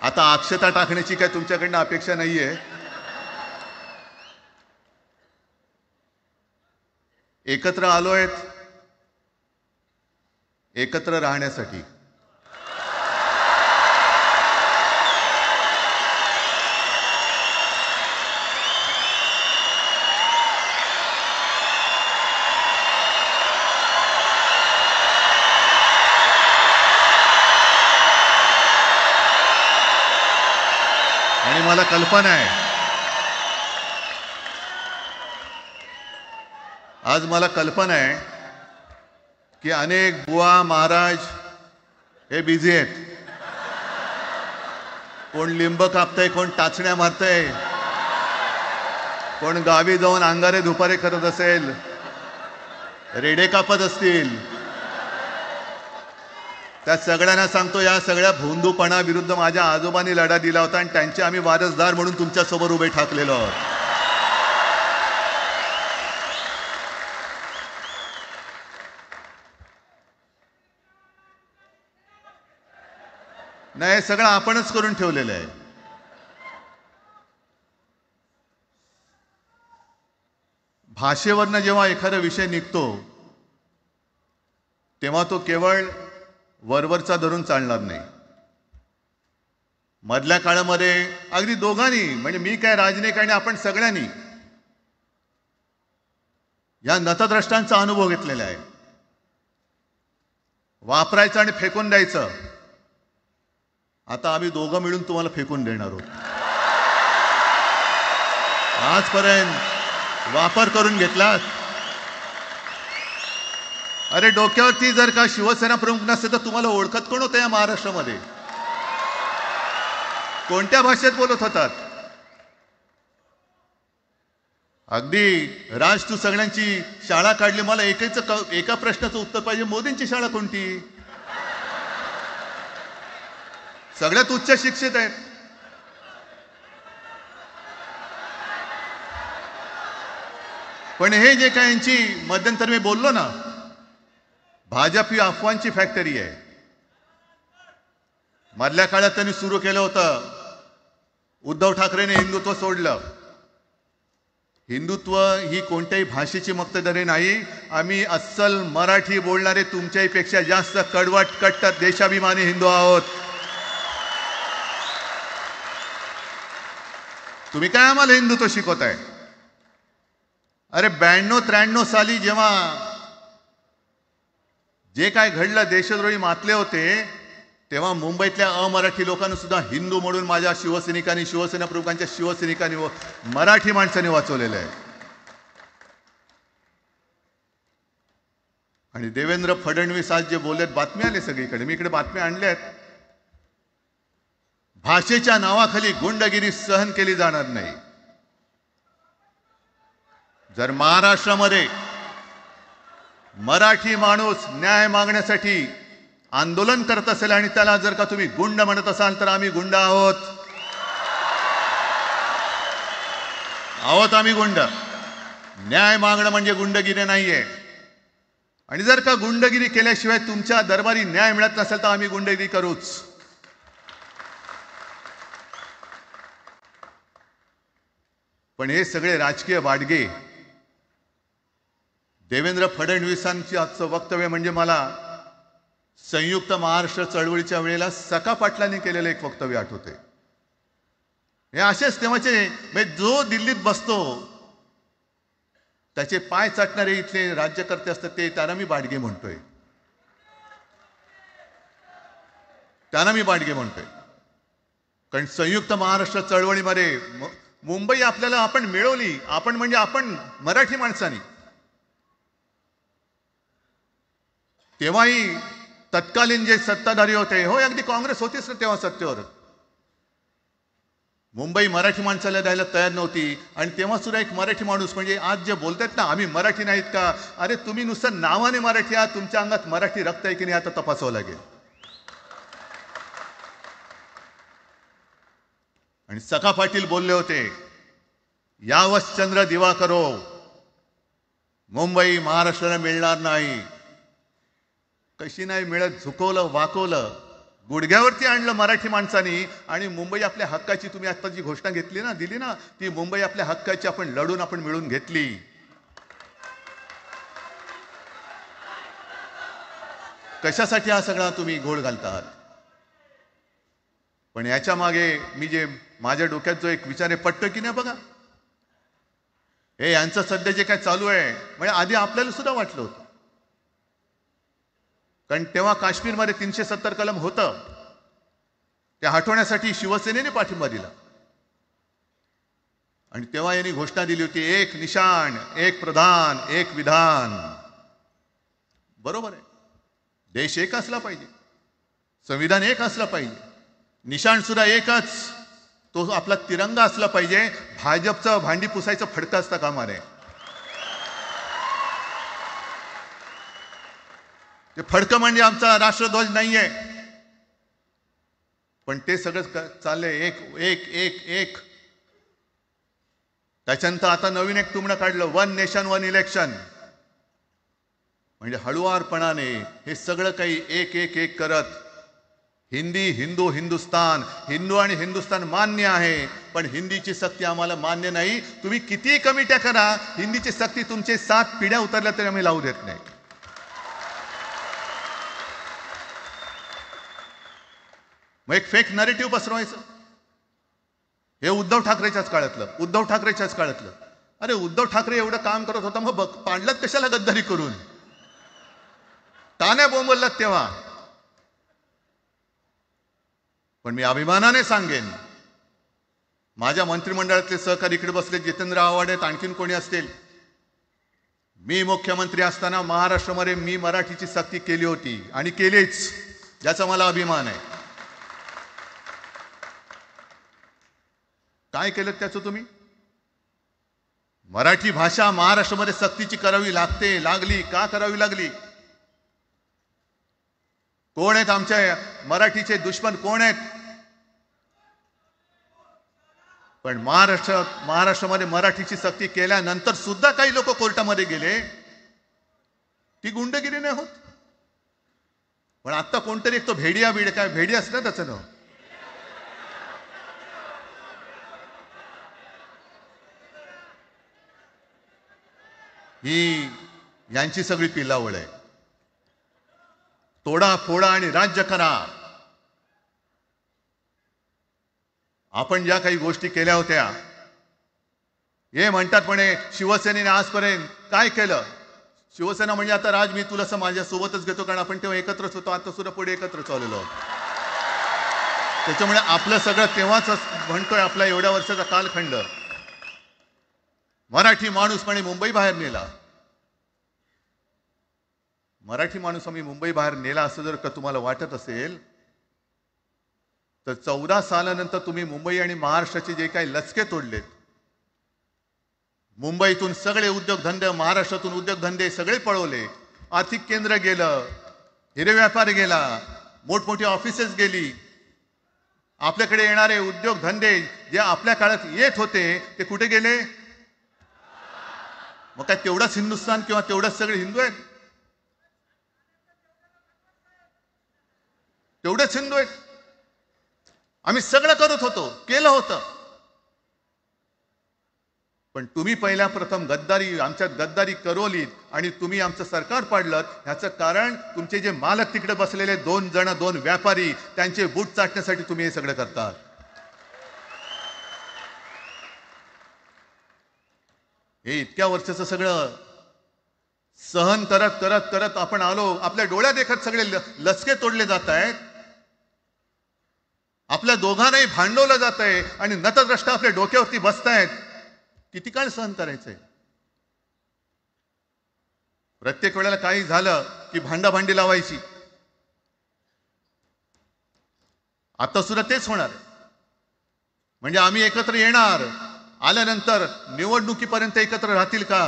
आता अक्षता टाकण्याची काय तुमच्याकडनं अपेक्षा नाहीये. एकत्र आलोय एकत्र राहण्यासाठी. आणि मला कल्पना आहे, आज मला कल्पना आहे की अनेक बुवा महाराज हे बिझी आहेत. कोण लिंब कापतंय, कोण टाचण्या मारतंय, कोण गावी जाऊन अंगारे दुपारे करत असेल, रेडे कापत असतील. त्या सगळ्यांना सांगतो, या सगळ्या भोंदूपणा विरुद्ध माझ्या आजोबांनी लढा दिला होता आणि त्यांचे आम्ही वारसदार म्हणून तुमच्या समोर उभे ठाकलेलो आहोत. नाही, सगळं आपणच करून ठेवलेलं आहे. भाषेवरनं जेव्हा एखादा विषय निघतो तेव्हा तो केवळ वरवरचा धरून चालणार नाही. मधल्या काळामध्ये अगदी दोघांनी, म्हणजे मी काय राजनिक आणि आपण सगळ्यांनी या नतद्रष्टांचा अनुभव घेतलेला आहे. वापरायचं आणि फेकून द्यायचं. आता आम्ही दोघं मिळून तुम्हाला फेकून देणार आहोत. आजपर्यंत वापर करून घेतलात. अरे डोक्यावरती जर का शिवसेना प्रमुख नसते तर तुम्हाला ओळखत कोण होतं या महाराष्ट्रामध्ये? कोणत्या भाषेत बोलत होतात? अगदी राज, तू सगळ्यांची शाळा काढली. मला एका प्रश्नाचं उत्तर पाहिजे, मोदींची शाळा कोणती? सगळ्यात उच्च शिक्षित आहेत. पण हे जे काय यांची मध्यंतर मी बोललो ना, भाजप ही अफवांची फॅक्टरी आहे. मधल्या काळात त्यांनी सुरू केलं होतं, उद्धव ठाकरेने हिंदुत्व सोडलं. हिंदुत्व ही कोणत्याही भाषेची मक्तेदारी नाही. आम्ही अस्सल मराठी बोलणारे तुमच्याही पेक्षा जास्त कडवट कट्टर देशाभिमानी हिंदू आहोत. तुम्ही काय आम्हाला हिंदुत्व शिकवताय? अरे 92-93 साली जेव्हा जे काय घडलं, देशद्रोही मातले होते, तेव्हा मुंबईतल्या अमराठी लोकांना सुद्धा हिंदू म्हणून माझ्या शिवसैनिकांनी, शिवसेना प्रमुखांच्या शिवसैनिकांनी व मराठी माणसांनी वाचवलेलं आहे. आणि देवेंद्र फडणवीस आज जे बोललेत, बातम्या आले सगळीकडे, मी इकडे बातम्या आणल्या आहेत. भाषेच्या नावाखाली गुंडगिरी सहन केली जाणार नाही. जर महाराष्ट्रामध्ये मराठी माणूस न्याय मागण्यासाठी आंदोलन करत असेल आणि त्याला जर का तुम्ही गुंड म्हणत असाल, तर आम्ही गुंड आहोत. आम्ही गुंड. न्याय मागणं म्हणजे गुंडगिरी नाहीये. आणि जर का गुंडगिरी केल्याशिवाय तुमच्या दरबारी न्याय मिळत नसेल, तर आम्ही गुंडगिरी करूच. पण हे सगळे राजकीय वाडगे, देवेंद्र फडणवीसांची आजचं वक्तव्य म्हणजे मला संयुक्त महाराष्ट्र चळवळीच्या वेळेला सखा पाटलांनी केलेलं एक वक्तव्य आठवते. हे असेच तेव्हाचे, म्हणजे जो दिल्लीत बसतो त्याचे पाय चाटणारे इथले राज्यकर्ते असतात, ते त्यांना मी बाडगे म्हणतोय. कारण संयुक्त महाराष्ट्र चळवळीमध्ये मुंबई आपल्याला आपण मिळवली. आपण म्हणजे आपण मराठी माणसांनी. तेव्हाही तत्कालीन जे सत्ताधारी होते, हो अगदी काँग्रेस होतीच ना तेव्हा सत्तेवर, मुंबई मराठी माणसाला द्यायला तयार नव्हती. आणि तेव्हा सुद्धा एक मराठी माणूस, म्हणजे आज जे बोलतात ना आम्ही मराठी नाहीत का, अरे तुम्ही नुसतं नावाने मराठी आहात, तुमच्या अंगात मराठी रक्त आहे की नाही आता तपासावं लागेल. आणि सखा पाटील बोलले होते, यावश्चंद्र दिवाकरो, मुंबई महाराष्ट्राला मिळणार नाही. कशी नाही मिळत? झुकवलं, वाकवलं, गुडघ्यावरती आणलं मराठी माणसानी. आणि मुंबई आपल्या हक्काची, तुम्ही आता जी घोषणा घेतली ना, दिली ना, ती मुंबई आपल्या हक्काची आपण लढून आपण मिळून घेतली. कशासाठी हा सगळा तुम्ही घोळ घालतात? पण याच्या मागे मी जे माझ्या डोक्यात जो एक विचार आहे, पटतो की नाही बघा. हे यांचं सध्या जे काय चालू आहे, म्हणजे आधी आपल्याला सुद्धा वाटलं होतं. कारण तेव्हा काश्मीरमध्ये 370 कलम होतं, ते हटवण्यासाठी शिवसेनेने पाठिंबा दिला. आणि तेव्हा यांनी घोषणा दिली होती, एक निशाण, एक प्रधान, एक विधान. बरोबर आहे, देश एक असला पाहिजे, संविधान एक असला पाहिजे, निशाण सुद्धा एकच, तो आपला तिरंगा असला पाहिजे. भाजपचं भांडी पुसायचं फडकं असतं कामा नये. ते फडकं म्हणजे आमचा राष्ट्रध्वज नाहीये. पण ते सगळं चाललंय एक एक एक एक. त्याच्यानंतर आता नवीन एक टुमणं काढलं, 1 नेशन 1 इलेक्शन. म्हणजे हळुवारपणाने हे सगळं काही एक एक एक करत, हिंदी, हिंदू, हिंदुस्तान, हिंदू आणि हिंदुस्तान मान्य आहे, पण हिंदीची सक्ती आम्हाला मान्य नाही. तुम्ही किती कमिट्या करा, हिंदीची सक्ती तुमचे 7 पिढ्या उतरल्या तरी आम्ही लावू देत नाही. मग एक फेक नरेटिव्ह पसरवायचं. हे उद्धव ठाकरेच्याच काळातलं. अरे उद्धव ठाकरे एवढं काम करत होता, मग पाडलात कशाला गद्दारी करून? तान्या बोंबललात तेव्हा. पण मी अभिमानाने सांगेन, माझ्या मंत्रिमंडळातले सहकारी इकडे बसले, जितेंद्र आव्हाड आहेत, आणखीन कोणी असतील, मी मुख्यमंत्री असताना महाराष्ट्रामध्ये मी मराठीची सक्ती केली होती आणि केलीच, ज्याचा मला अभिमान आहे. काय केलं त्याचं तुम्ही? मराठी भाषा महाराष्ट्रामध्ये सक्तीची करावी लागली. का करावी लागली? कोण आहेत आमच्या मराठीचे दुश्मन? कोण आहेत? पण महाराष्ट्रामध्ये मराठीची सक्ती केल्यानंतर सुद्धा काही लोक कोर्टामध्ये गेले. ती गुंडगिरी नाही होत. पण आता कोणतरी एक तो भेडिया काय भेडिया असतं त्याचं नाव, ही यांची सगळी पिलावळ आहे. तोडा फोडा आणि राज्य करा. आपण ज्या काही गोष्टी केल्या होत्या, हे म्हणतात म्हणे शिवसेनेने आजपर्यंत काय केलं. शिवसेना म्हणजे आता राज मी तुला माझ्या सोबतच घेतो, कारण आपण तेव्हा एकत्रच होतो, आता सुद्धा पुढे एकत्र चाललेलो आहोत. त्याच्यामुळे आपलं सगळं तेव्हाच म्हणतोय, आपला एवढ्या वर्षाचा कालखंड. मराठी माणूस म्हणे मुंबई बाहेर नेला. मराठी माणूस आम्ही मुंबई बाहेर नेला असं जर का तुम्हाला वाटत असेल तर 14 सालानंतर तुम्ही मुंबई आणि महाराष्ट्राचे जे काही लचके तोडलेत, मुंबईतून सगळे उद्योगधंदे, महाराष्ट्रातून उद्योगधंदे सगळे पळवले. आर्थिक केंद्र गेलं, हिरे व्यापार गेला, मोठमोठी ऑफिसेस गेली. आपल्याकडे येणारे उद्योगधंदे जे आपल्या काळात येत होते ते कुठे गेले? मग काय तेवढाच हिंदुस्थान किंवा तेवढाच सगळे हिंदू आहेत? तेवढेच हिंदू आहेत. आम्ही सगळं करत होतो, केलं होतं. पण तुम्ही पहिल्या प्रथम गद्दारी, आमच्यात गद्दारी करवलीत आणि तुम्ही आमचं सरकार पाडलं. ह्याचं कारण तुमचे जे मालक तिकडे बसलेले 2 व्यापारी, त्यांचे बूट चाटण्यासाठी तुम्ही हे सगळं करता. हे इतक्या वर्षाचं सगळं सहन करत करत करत आपण आलो. आपल्या डोळ्या देखत सगळे लचके तोडले जात आहेत. आपल्या दोघांनाही भांडवलं जात आहे आणि नतद्रष्टा आपल्या डोक्यावरती बसतायत. किती काळ सहन करायचंय? प्रत्येक वेळेला काही झालं की भांडाभांडी लावायची. आता सुद्धा तेच होणार. म्हणजे आम्ही एकत्र येणार, आल्यानंतर निवडणुकीपर्यंत एकत्र राहतील का?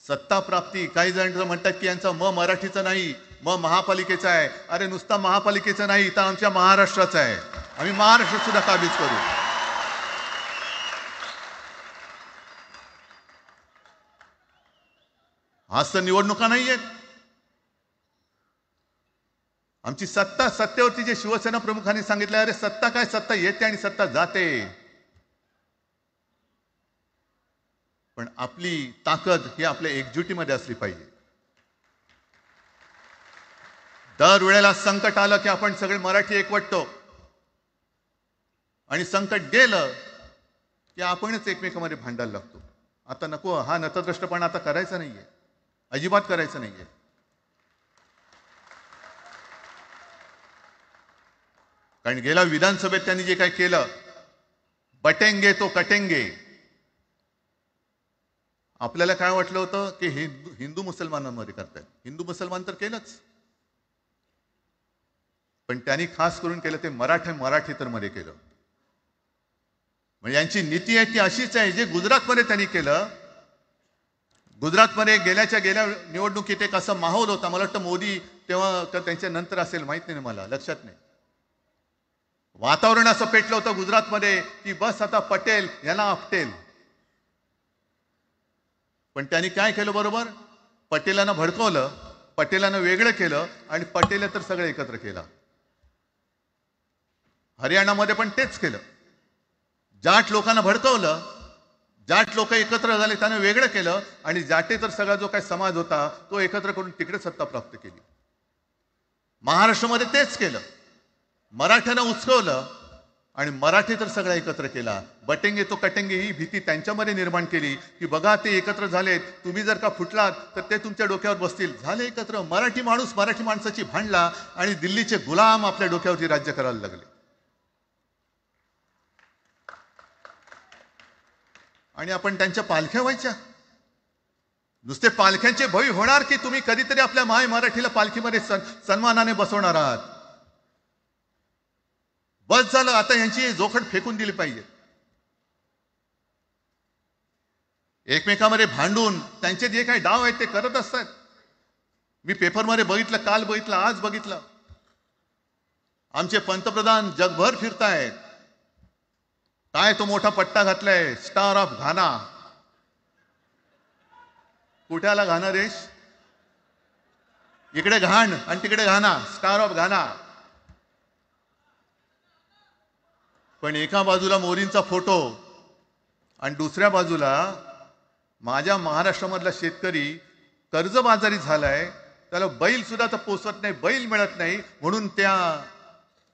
सत्ता प्राप्ती, काही जण म्हणतात की यांचा मराठीचा नाही, महापालिकेचा आहे. अरे नुसता महापालिकेचा नाही, तर आमच्या महाराष्ट्राचा आहे. आम्ही महाराष्ट्र सुद्धा काबीज करू. आज तर निवडणुका नाहीयेत. आमची सत्ता, सत्तेवरती जे शिवसेना प्रमुखांनी सांगितलं, अरे सत्ता काय, सत्ता येते आणि सत्ता जाते. पण आपली ताकद ही आपल्या एकजुटीमध्ये असली पाहिजे. दर वेळेला संकट आलं की आपण सगळे मराठी एकवटतो आणि संकट गेलं की आपणच एकमेकांमध्ये भांडायला लागतो. आता नको, हा नतद्रष्टपणा आता करायचा नाहीये, अजिबात करायचं नाहीये. कारण गेल्या विधानसभेत त्यांनी जे काय केलं, बटेंगे तो कटेंगे. आपल्याला काय वाटलं होतं की हिंदू मुसलमानांमध्ये करतायत. हिंदू मुसलमान तर केलंच, पण त्यांनी खास करून केलं ते मराठेतर मध्ये केलं. म्हणजे यांची नीती आहे ती अशीच आहे जे गुजरातमध्ये त्यांनी केलं. गुजरातमध्ये गेल्या निवडणुकीत एक असा माहोल होता, मला वाटतं मोदी तेव्हा तर त्यांच्या नंतर असेल, माहित नाही मला, लक्षात नाही. वातावरण असं पेटलं होतं गुजरातमध्ये की बस आता पटेल यांना आपटेल. पण त्यांनी काय केलं बरोबर? पटेलांना भडकवलं, पटेलांना वेगळं केलं आणि पटेल तर सगळं एकत्र केलं. हरियाणामध्ये पण तेच केलं. जाट लोकांना भडकवलं, जाट लोक एकत्र झाले, त्यांना वेगळं केलं आणि जाटे तर सगळा जो काही समाज होता तो एकत्र करून तिकडे सत्ता प्राप्त केली. महाराष्ट्रामध्ये तेच केलं. मराठ्यांना उचकवलं आणि मराठी तर सगळा एकत्र केला. बटेंगे तो कटेंगे ही भीती त्यांच्यामध्ये निर्माण केली की बघा ते एकत्र झालेत, तुम्ही जर का फुटलात तर ते तुमच्या डोक्यावर बसतील. झाले एकत्र. मराठी माणूस मराठी माणसाची भांडला आणि दिल्लीचे गुलाम आपल्या डोक्यावरती राज्य करायला लागले. आणि आपण त्यांच्या पालख्या व्हायच्या. नुसते पालख्यांचे भवी होणार की तुम्ही कधीतरी आपल्या माय मराठीला पालखीमध्ये सन्मानाने बसवणार आहात. बस झालं, आता यांची जोखड फेकून दिली पाहिजे. एकमेकांमध्ये भांडून त्यांचे जे काही डाव आहेत ते करत असतात. मी पेपरमध्ये बघितलं, काल बघितलं, आज बघितलं. आमचे पंतप्रधान जगभर फिरतायत. काय तो मोठा पट्टा घातलाय, स्टार ऑफ घाना. कुठे आला घाना देश? इकडे घाण आणि तिकडे घाना, स्टार ऑफ घाना. पण एका बाजूला मोदींचा फोटो आणि दुसऱ्या बाजूला माझ्या महाराष्ट्रामधला शेतकरी कर्जबाजारी झालाय, त्याला बैल सुद्धा तर पोचत नाही, बैल मिळत नाही, म्हणून त्या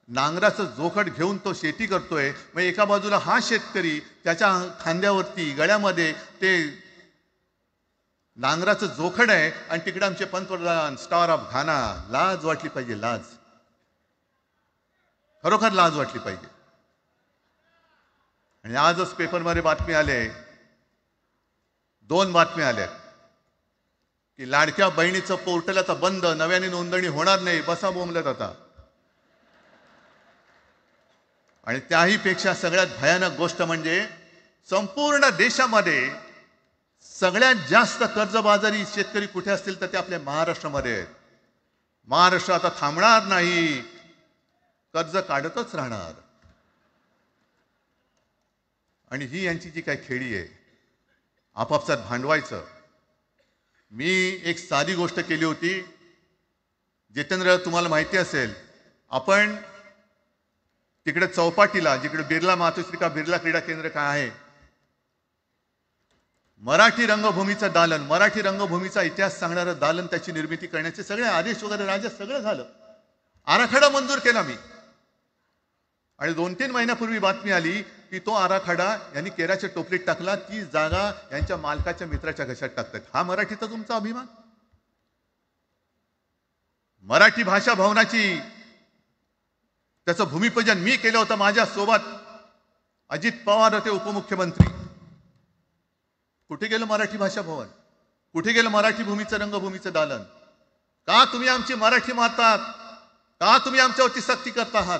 नांगराचं जोखड घेऊन तो शेती करतोय. मग एका बाजूला हा शेतकरी, त्याच्या खांद्यावरती गळ्यामध्ये ते नांगराचं जोखड आहे, आणि तिकडे आमचे पंतप्रधान स्टार ऑफ घाना. लाज वाटली पाहिजे, लाज, खरोखर लाज वाटली पाहिजे. आणि आजच पेपरमध्ये बातमी आले, 2 बातम्या आल्या की लाडक्या बहिणीचं पोर्टल आता बंद, नव्याने नोंदणी होणार नाही. बसा बोंबलत आता. आणि त्याही पेक्षा सगळ्यात भयानक गोष्ट म्हणजे संपूर्ण देशामध्ये सगळ्यात जास्त कर्जबाजारी शेतकरी कुठे असतील तर ते आपल्या महाराष्ट्रामध्ये आहेत. महाराष्ट्र आता थांबणार नाही, कर्ज काढतच राहणार. आणि ही यांची जी काही खेळी आहे, आपापसात भांडवायचं. मी एक साधी गोष्ट केली होती. जितेंद्र, तुम्हाला माहिती असेल, आपण तिकडे चौपाटीला, जिकडे बिर्ला मातोश्री बिर्ला क्रीडा केंद्र काय आहे, मराठी रंगभूमीचं दालन, मराठी रंगभूमीचा इतिहास सांगणारं दालन, त्याची निर्मिती करण्याचे सगळे आदेश वगैरे राजा सगळं झालं. आराखडा मंजूर केला मी. आणि 2-3 महिन्यापूर्वी बातमी आली की तो आराखडा यांनी केराच्या टोपलीत टाकला, ती जागा यांच्या मालकाच्या मित्राच्या घशात टाकतात. हा मराठीचा तुमचा अभिमान? मराठी भाषा भवनाची त्याचं भूमिपूजन मी केलं होतं. माझ्या सोबत अजित पवार होते, उपमुख्यमंत्री. कुठे गेलं मराठी भाषा भवन? कुठे गेलं मराठी भूमीचं रंगभूमीचं दालन? का तुम्ही आमची मराठी मारतात? का तुम्ही आमच्यावरती सक्ती करता आहात?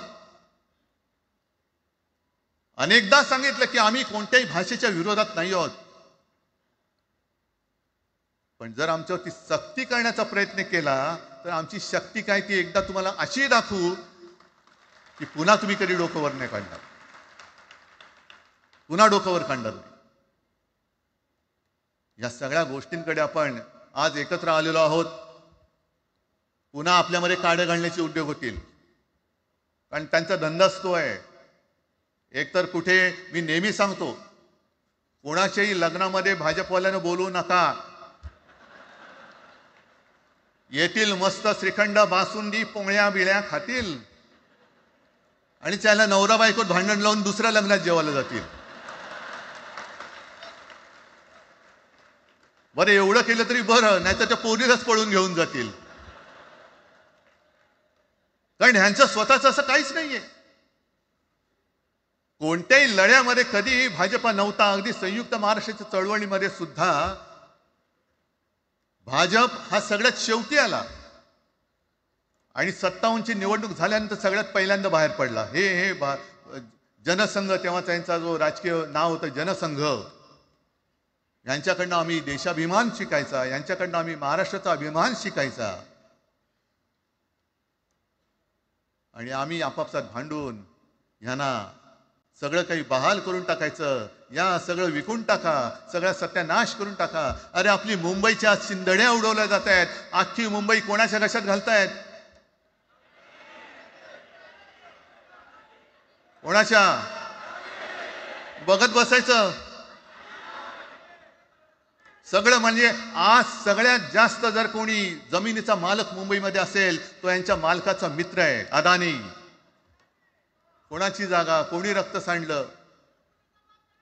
अनेकदा सांगितलं की आम्ही कोणत्याही भाषेच्या विरोधात नाही आहोत, पण जर आमच्यावरती सक्ती करण्याचा प्रयत्न केला तर आमची शक्ती काय ती एकदा तुम्हाला अशी दाखवू की पुन्हा तुम्ही कधी डोकंवर नाही काढणार, पुन्हा डोकंवर काढणार नाही. या सगळ्या गोष्टींकडे आपण आज एकत्र आलेलो आहोत. पुन्हा आपल्यामध्ये काड्या घालण्याचे उद्योग होतील, कारण त्यांचा धंदाच तो आहे. एकतर कुठे, मी नेहमी सांगतो, कोणाच्याही लग्नामध्ये भाजपवाल्यानं बोलू नका. येतील मस्त श्रीखंड, बासुंदी, पोळ्या बिळ्या खातील आणि त्याला नवरा बायकोत भांडण लावून दुसऱ्या लग्नात जेवायला जातील. बरं, एवढं केलं तरी बरं, नाही तर त्या पोरीलाच पळून घेऊन जातील. कारण ह्यांचं स्वतःचं असं काहीच नाहीये. कोणत्याही लढ्यामध्ये कधी भाजपा नव्हता. अगदी संयुक्त महाराष्ट्राच्या चळवळीमध्ये सुद्धा भाजप हा सगळ्यात शेवटी आला आणि 57ची निवडणूक झाल्यानंतर सगळ्यात पहिल्यांदा बाहेर पडला. हे जनसंघ, तेव्हा त्यांचा जो राजकीय नाव होतं जनसंघ, यांच्याकडनं आम्ही देशाभिमान शिकायचा, यांच्याकडनं आम्ही महाराष्ट्राचा अभिमान शिकायचा. आणि आम्ही आपापसात भांडून यांना सगळं काही बहाल करून टाकायचं. या सगळं विकून टाका, सगळा सत्यानाश करून टाका. अरे, आपली मुंबईच्या शिंदड्या उडवल्या जात आहेत. अख्खी मुंबई कोणाच्या घशात घालतायत? कोणाच्या? बघत बसायचं सगळं. म्हणजे आज सगळ्यात जास्त जर कोणी जमिनीचा मालक मुंबईमध्ये असेल तो यांच्या मालकाचा मित्र आहे, अदानी. कोणाची जागा? कोणी रक्त सांडलं?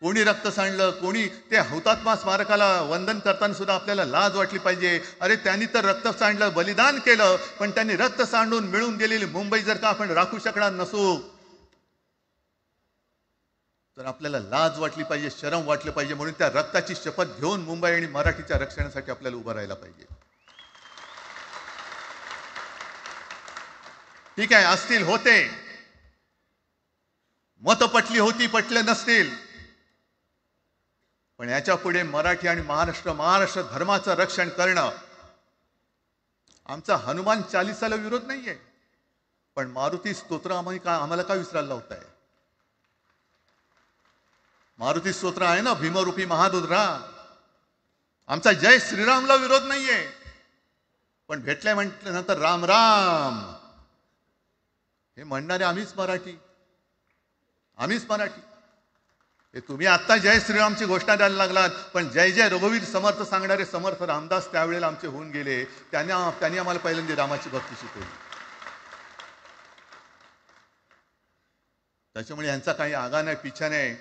कोणी रक्त सांडलं? कोणी? ते हुतात्मा स्मारकाला वंदन करताना सुद्धा आपल्याला लाज वाटली पाहिजे. अरे, त्यांनी तर रक्त सांडलं, बलिदान केलं, पण त्यांनी रक्त सांडून मिळून गेलेली मुंबई जर का आपण राखू शकणार नसू तर आपल्याला लाज वाटली पाहिजे, शरम वाटलं पाहिजे. म्हणून त्या रक्ताची शपथ घेऊन मुंबई आणि मराठीच्या रक्षणासाठी आपल्याला उभं राहायला पाहिजे. ठीक आहे, असतील, होते, मत पटली होती, पटले नसतील, पण याच्या पुढे मराठी आणि महाराष्ट्र धर्माचं रक्षण करणं. आमचा हनुमान चालीसाला विरोध नाहीये, पण मारुती स्तोत्र आम्हाला का विसरायला लावताय? मारुती स्तोत्र आहे ना, भीमरूपी महारुद्रा. आमचा जय श्रीरामला विरोध नाहीये, पण भेटल्या म्हटल्यानंतर राम राम हे म्हणणारे आम्हीच मराठी. हे तुम्ही आता जय श्रीरामची घोषणा द्यायला लागलात, पण जय जय रघुवीर समर्थ सांगणारे समर्थ रामदास त्यावेळेला आमचे होऊन गेले. त्यांनी आम्हाला पहिल्यांदा रामाची भक्ती शिकवली. त्याच्यामुळे यांचा काही आगा नाही, पिछा नाही.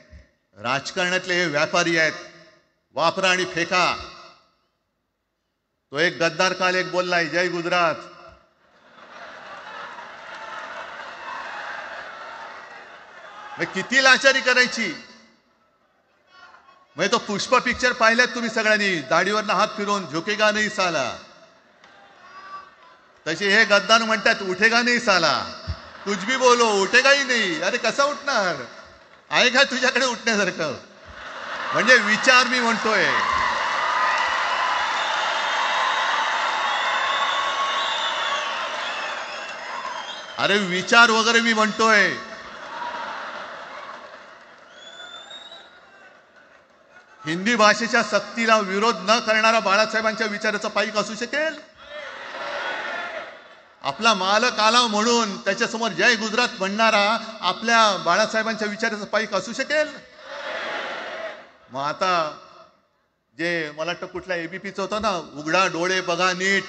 राजकारणातले हे व्यापारी आहेत, वापरा आणि फेका. तो एक गद्दार काल एक बोललाय, जय गुजरात. किती लाचारी करायची. म्हणजे तो पुष्पा पिक्चर पाहिल्यात तुम्ही सगळ्यांनी, दाढीवरनं हात फिरवून झुकेगा नाही साला. तसे हे गद्दार म्हणतात उठेगा नाही साला. कुछ भी बोलो उठेगाही नाही. अरे कसा उठणार? आहे का तुझ्याकडे उठण्यासारखं? म्हणजे विचार मी म्हणतोय. अरे विचार वगैरे मी म्हणतोय. हिंदी भाषेच्या सक्तीला विरोध न करणारा बाळासाहेबांच्या विचाराचा पाईक असू शकेल? आपला मालक आला म्हणून त्याच्यासमोर जय गुजरात म्हणणारा आपल्या बाळासाहेबांच्या विचाराचा पाईक असू शकेल? मग आता जे मला वाटतं कुठल्या एबीपीचं होतं ना, उघडा डोळे बघा नीट.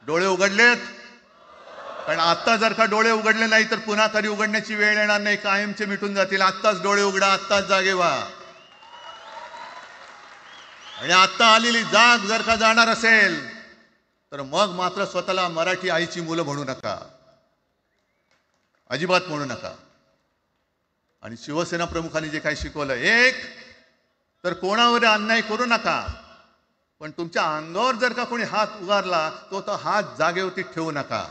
डोळे उघडलेत? कारण आत्ता जर का डोळे उघडले नाही तर पुन्हा कधी उघडण्याची वेळ येणार नाही, कायमचे मिटून जातील. आत्ताच डोळे उघडा, आत्ताच जागे व्हा. आणि आत्ता आलेली जाग जर का जाणार असेल तर मग मात्र स्वतःला मराठी आईची मुलं म्हणू नका, अजिबात म्हणू नका. आणि शिवसेना प्रमुखांनी जे काही शिकवलं, एक तर कोणावर अन्याय करू नका, पण तुमच्या अंगावर जर का कोणी हात उगारला तो हात जागेवरती ठेवू नका.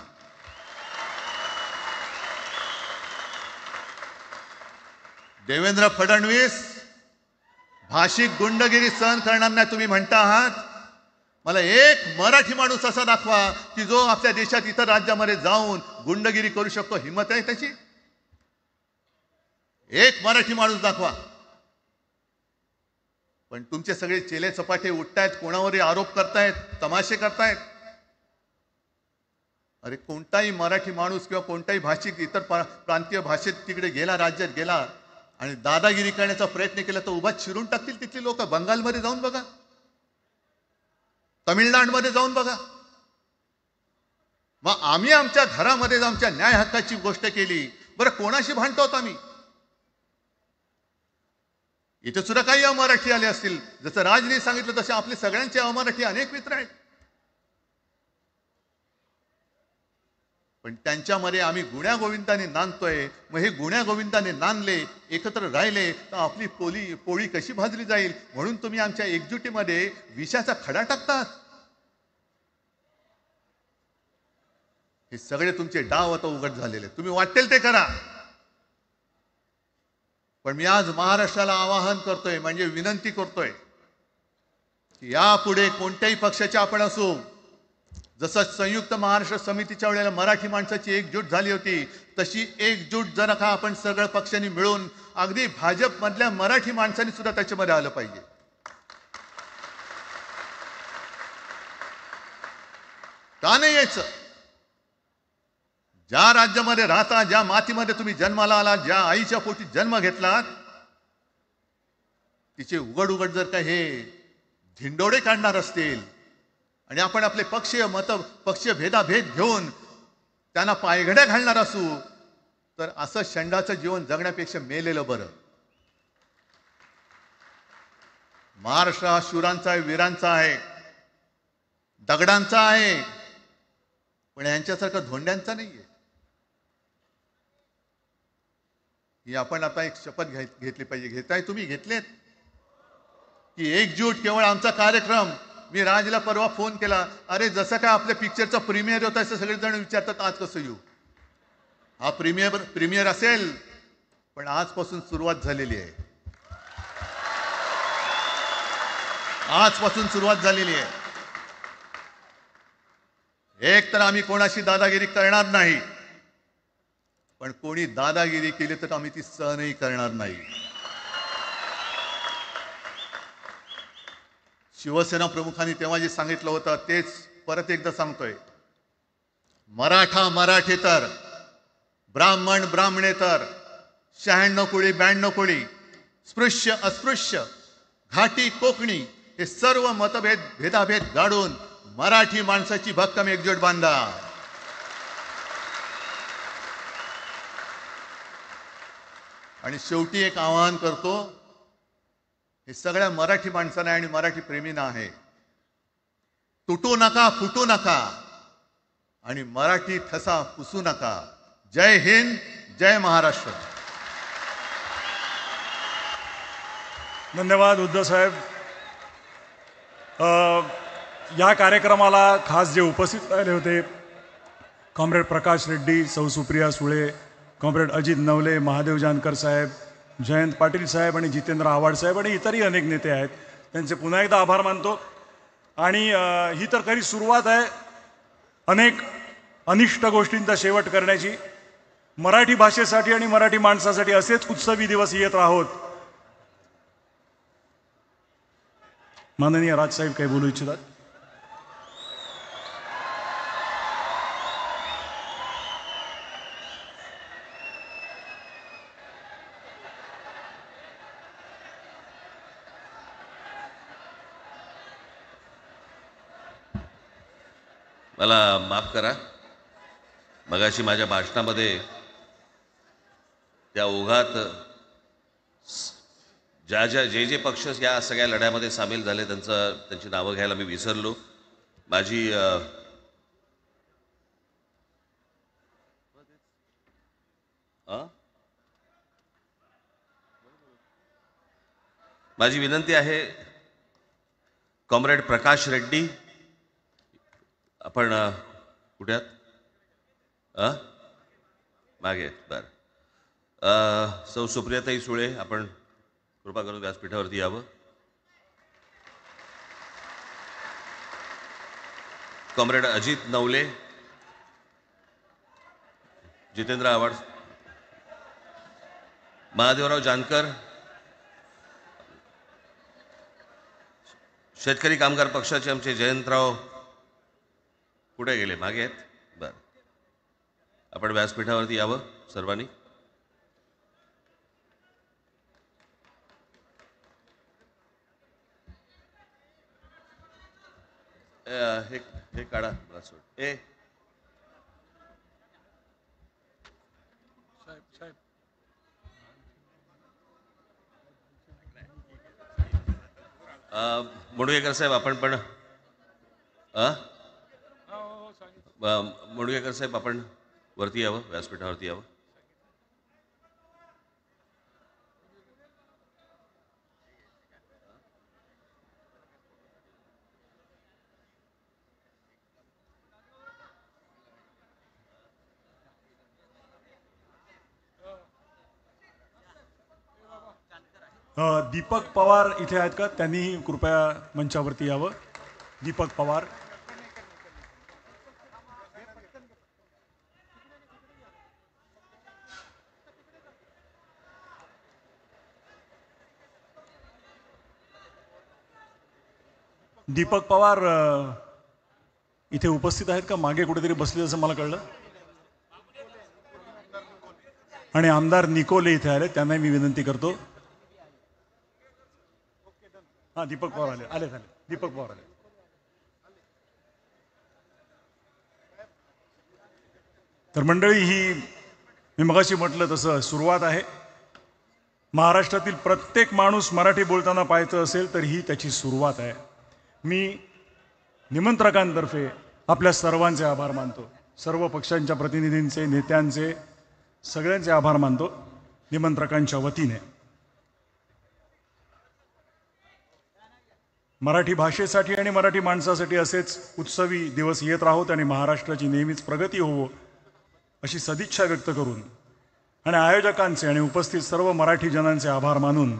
देवेंद्र फडणवीस भाषिक गुंडगिरी सहन करणार नाही तुम्ही म्हणता आहात. मला एक मराठी माणूस असा दाखवा की जो आपल्या देशात इतर राज्यामध्ये जाऊन गुंडगिरी करू शकतो. हिंमत आहे त्याची? एक मराठी माणूस दाखवा. पण तुमचे सगळे चेले चपाटे उठतायत, कोणावरही आरोप करतायत, तमाशे करतायत. अरे कोणताही मराठी माणूस किंवा कोणताही भाषिक इतर प्रांतीय भाषेत तिकडे गेला, राज्यात गेला आणि दादागिरी करण्याचा प्रयत्न केला तर उभा चिरून टाकतील तिथली लोक. बंगालमध्ये जाऊन बघा, तमिळनाडूमध्ये जाऊन बघा. मग आम्ही आमच्या घरामध्ये आमच्या न्याय हक्काची गोष्ट केली, बरं कोणाशी भांडतो आम्ही? इथे सुद्धा काही अमराठी आले असतील, जसं राजने सांगितलं तसे आपले सगळ्यांचे अमराठी अनेक मित्र आहेत. पण त्यांच्यामध्ये आम्ही गुण्यागोविंदाने नांदतोय. मग हे गुण्यागोविंदाने नांदले, एकत्र राहिले तर आपली पोळी कशी भाजली जाईल? म्हणून तुम्ही आमच्या एकजुटीमध्ये विषाचा खडा टाकतात. हे सगळे तुमचे डाव आता उघड झालेले. तुम्ही वाटेल ते करा, पण मी आज महाराष्ट्राला आवाहन करतोय, म्हणजे विनंती करतोय की यापुढे कोणत्याही पक्षाचे आपण असू, जसं संयुक्त महाराष्ट्र समितीच्या वेळेला मराठी माणसाची एकजूट झाली होती, तशी एकजूट जर का आपण सगळ्या पक्षांनी मिळून, अगदी भाजपमधल्या मराठी माणसांनी सुद्धा त्याच्यामध्ये आलं पाहिजे. का नाही यायचं? ज्या राज्यामध्ये राहता, ज्या मातीमध्ये तुम्ही जन्माला आला, ज्या आईच्या पोटी जन्म घेतलात, तिचे उघड उघड जर का हे धिंडोडे काढणार असतील आणि आपण आपले पक्षीय भेदाभेद घेऊन त्यांना पायघड्या घालणार असू, तर असं षंडाचं जीवन जगण्यापेक्षा मेलेलं बरं. महाराष्ट्र हा शूरांचा आहे, वीरांचा आहे, दगडांचा आहे, पण यांच्यासारखं धोंड्यांचा नाहीये. ही आपण आता एक शपथ घेतली पाहिजे. घेताय तुम्ही? घेतलेत की एकजूट केवळ आमचा कार्यक्रम. मी राजला परवा फोन केला, अरे जसं काय आपल्या पिक्चरचा प्रीमियर होता असं सगळेजण विचारतात आज कसं येऊ. हा प्रीमियर असेल, पण आजपासून सुरुवात झालेली आहे. आजपासून सुरुवात झालेली आहे. एक तर आम्ही कोणाशी दादागिरी करणार नाही, पण कोणी दादागिरी केली तर आम्ही ती सहनही करणार नाही. शिवसेना प्रमुखांनी तेव्हा जे सांगितलं होतं तेच परत एकदा सांगतोय. मराठा मराठेतर, ब्राह्मण ब्राह्मणेतर, 96 कोळी 92 कोळी, स्पृश्य अस्पृश्य, घाटी कोकणी हे सर्व मतभेद भेदाभेद गाडून मराठी माणसाची भक्कम एकजूट बांधा. आणि शेवटी एक आवाहन करतो, हे सगळ्या मराठी माणसांना आणि मराठी प्रेमींना आहे. तुटू नका, फुटू नका आणि मराठी ठसा पुसू नका. जय हिंद, जय महाराष्ट्र. धन्यवाद उद्धव साहेब. या कार्यक्रमाला खास जे उपस्थित राहिले होते, कॉम्रेड प्रकाश रेड्डी, सौ सुप्रिया सुळे, कॉम्रेड अजित नवले, महादेव जानकर साहेब, जयंत पाटील साहेब आणि जितेंद्र आव्हाड साहेब आणि इतरही अनेक नेते आहेत, त्यांचे पुन्हा एकदा आभार मानतो. आणि ही तर खरी सुरुवात आहे अनेक अनिष्ट गोष्टींचा शेवट करण्याची. मराठी भाषेसाठी आणि मराठी माणसासाठी असेच उत्सवी दिवस येत राहोत. माननीय राजसाहेब काही बोलू इच्छितात? मला माफ करा, मगाशी माझ्या भाषणामध्ये त्या ओघात जे जे पक्ष या सगळ्या लढ्यामध्ये सामील झाले त्यांची नावं घ्यायला मी विसरलो. माझी विनंती आहे, कॉम्रेड प्रकाश रेड्डी, आपण कुठे आहात? मागे. बरं. सौ सुप्रियाताई सुळे, आपण कृपा करून व्यासपीठावरती यावं. कॉम्रेड अजित नवले, जितेंद्र आव्हाड, महादेवराव जानकर, शेतकरी कामगार पक्षाचे आमचे जयंतराव कुठे गेले? मागे आहेत. बरं, आपण व्यासपीठावरती यावं सर्वांनी. हे काढा मला सोड. मुडगेकर साहेब, आपण पण मुडगेकर साहेब, आपण वरती यावं, व्यासपीठावरती यावं. दीपक पवार इथे आहेत का? त्यांनीही कृपया मंचावरती यावं. दीपक पवार. दीपक पवार इथे उपस्थित आहेत का? मागे कुठेतरी बसले असं मला कळलं. आणि आमदार निकोले इथे आले, त्यांना मी विनंती करतो. हां, दीपक पवार आले. दीपक पवार आले. तर मंडळी, ही मी मगाशी म्हटलं तसं सुरुवात आहे. महाराष्ट्रातील प्रत्येक माणूस मराठी बोलताना पाहायचं असेल तर ही त्याची सुरुवात आहे. मी निमंत्रकांतर्फे आपल्या सर्वांचे आभार मानतो. सर्व पक्षांच्या प्रतिनिधींचे, नेत्यांचे, सगळ्यांचे आभार मानतो निमंत्रकांच्या वतीने. मराठी भाषेसाठी आणि मराठी माणसासाठी असेच उत्सवी दिवस येत राहोत आणि महाराष्ट्राची नेहमीच प्रगती होवो अशी सदिच्छा व्यक्त करून आणि आयोजकांचे आणि उपस्थित सर्व मराठी जनांचे आभार मानून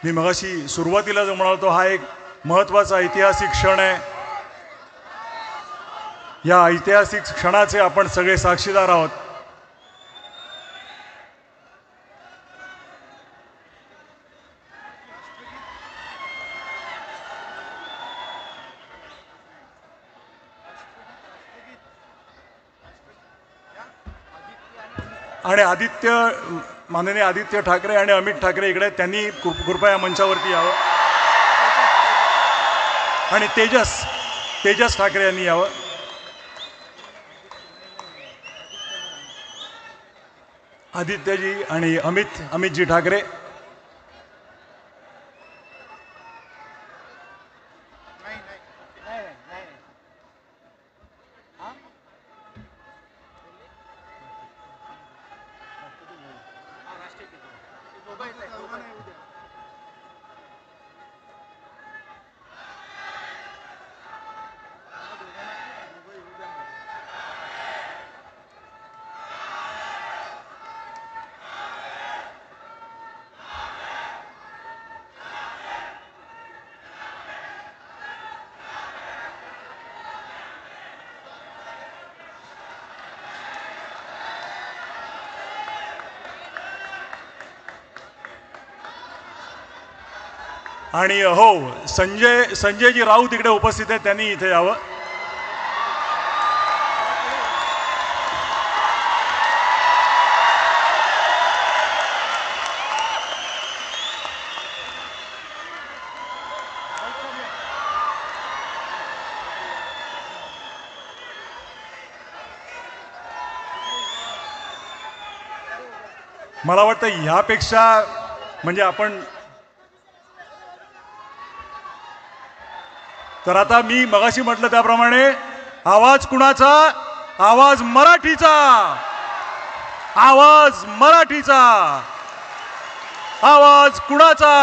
मी मगाशी सुरुवातीला जो म्हणालो, हा एक महत्त्वाचा ऐतिहासिक क्षण आहे. या ऐतिहासिक क्षणाचे आपण सगळे साक्षीदार आहोत. आणि माननीय आदित्य ठाकरे आणि अमित ठाकरे इकडे, त्यांनी कृपया मंचावरती यावं. आणि तेजस ठाकरे यांनी यावं. आदित्यजी आणि अमितजी ठाकरे. आणि हो, संजयजी राऊत इकडे उपस्थित आहेत, त्यांनी इथे यावं. मला वाटतं ह्यापेक्षा म्हणजे आपण तर आता मी मगाशी म्हटलं त्याप्रमाणे आवाज कुणाचा? आवाज मराठीचा. आवाज मराठीचा. आवाज कुणाचा?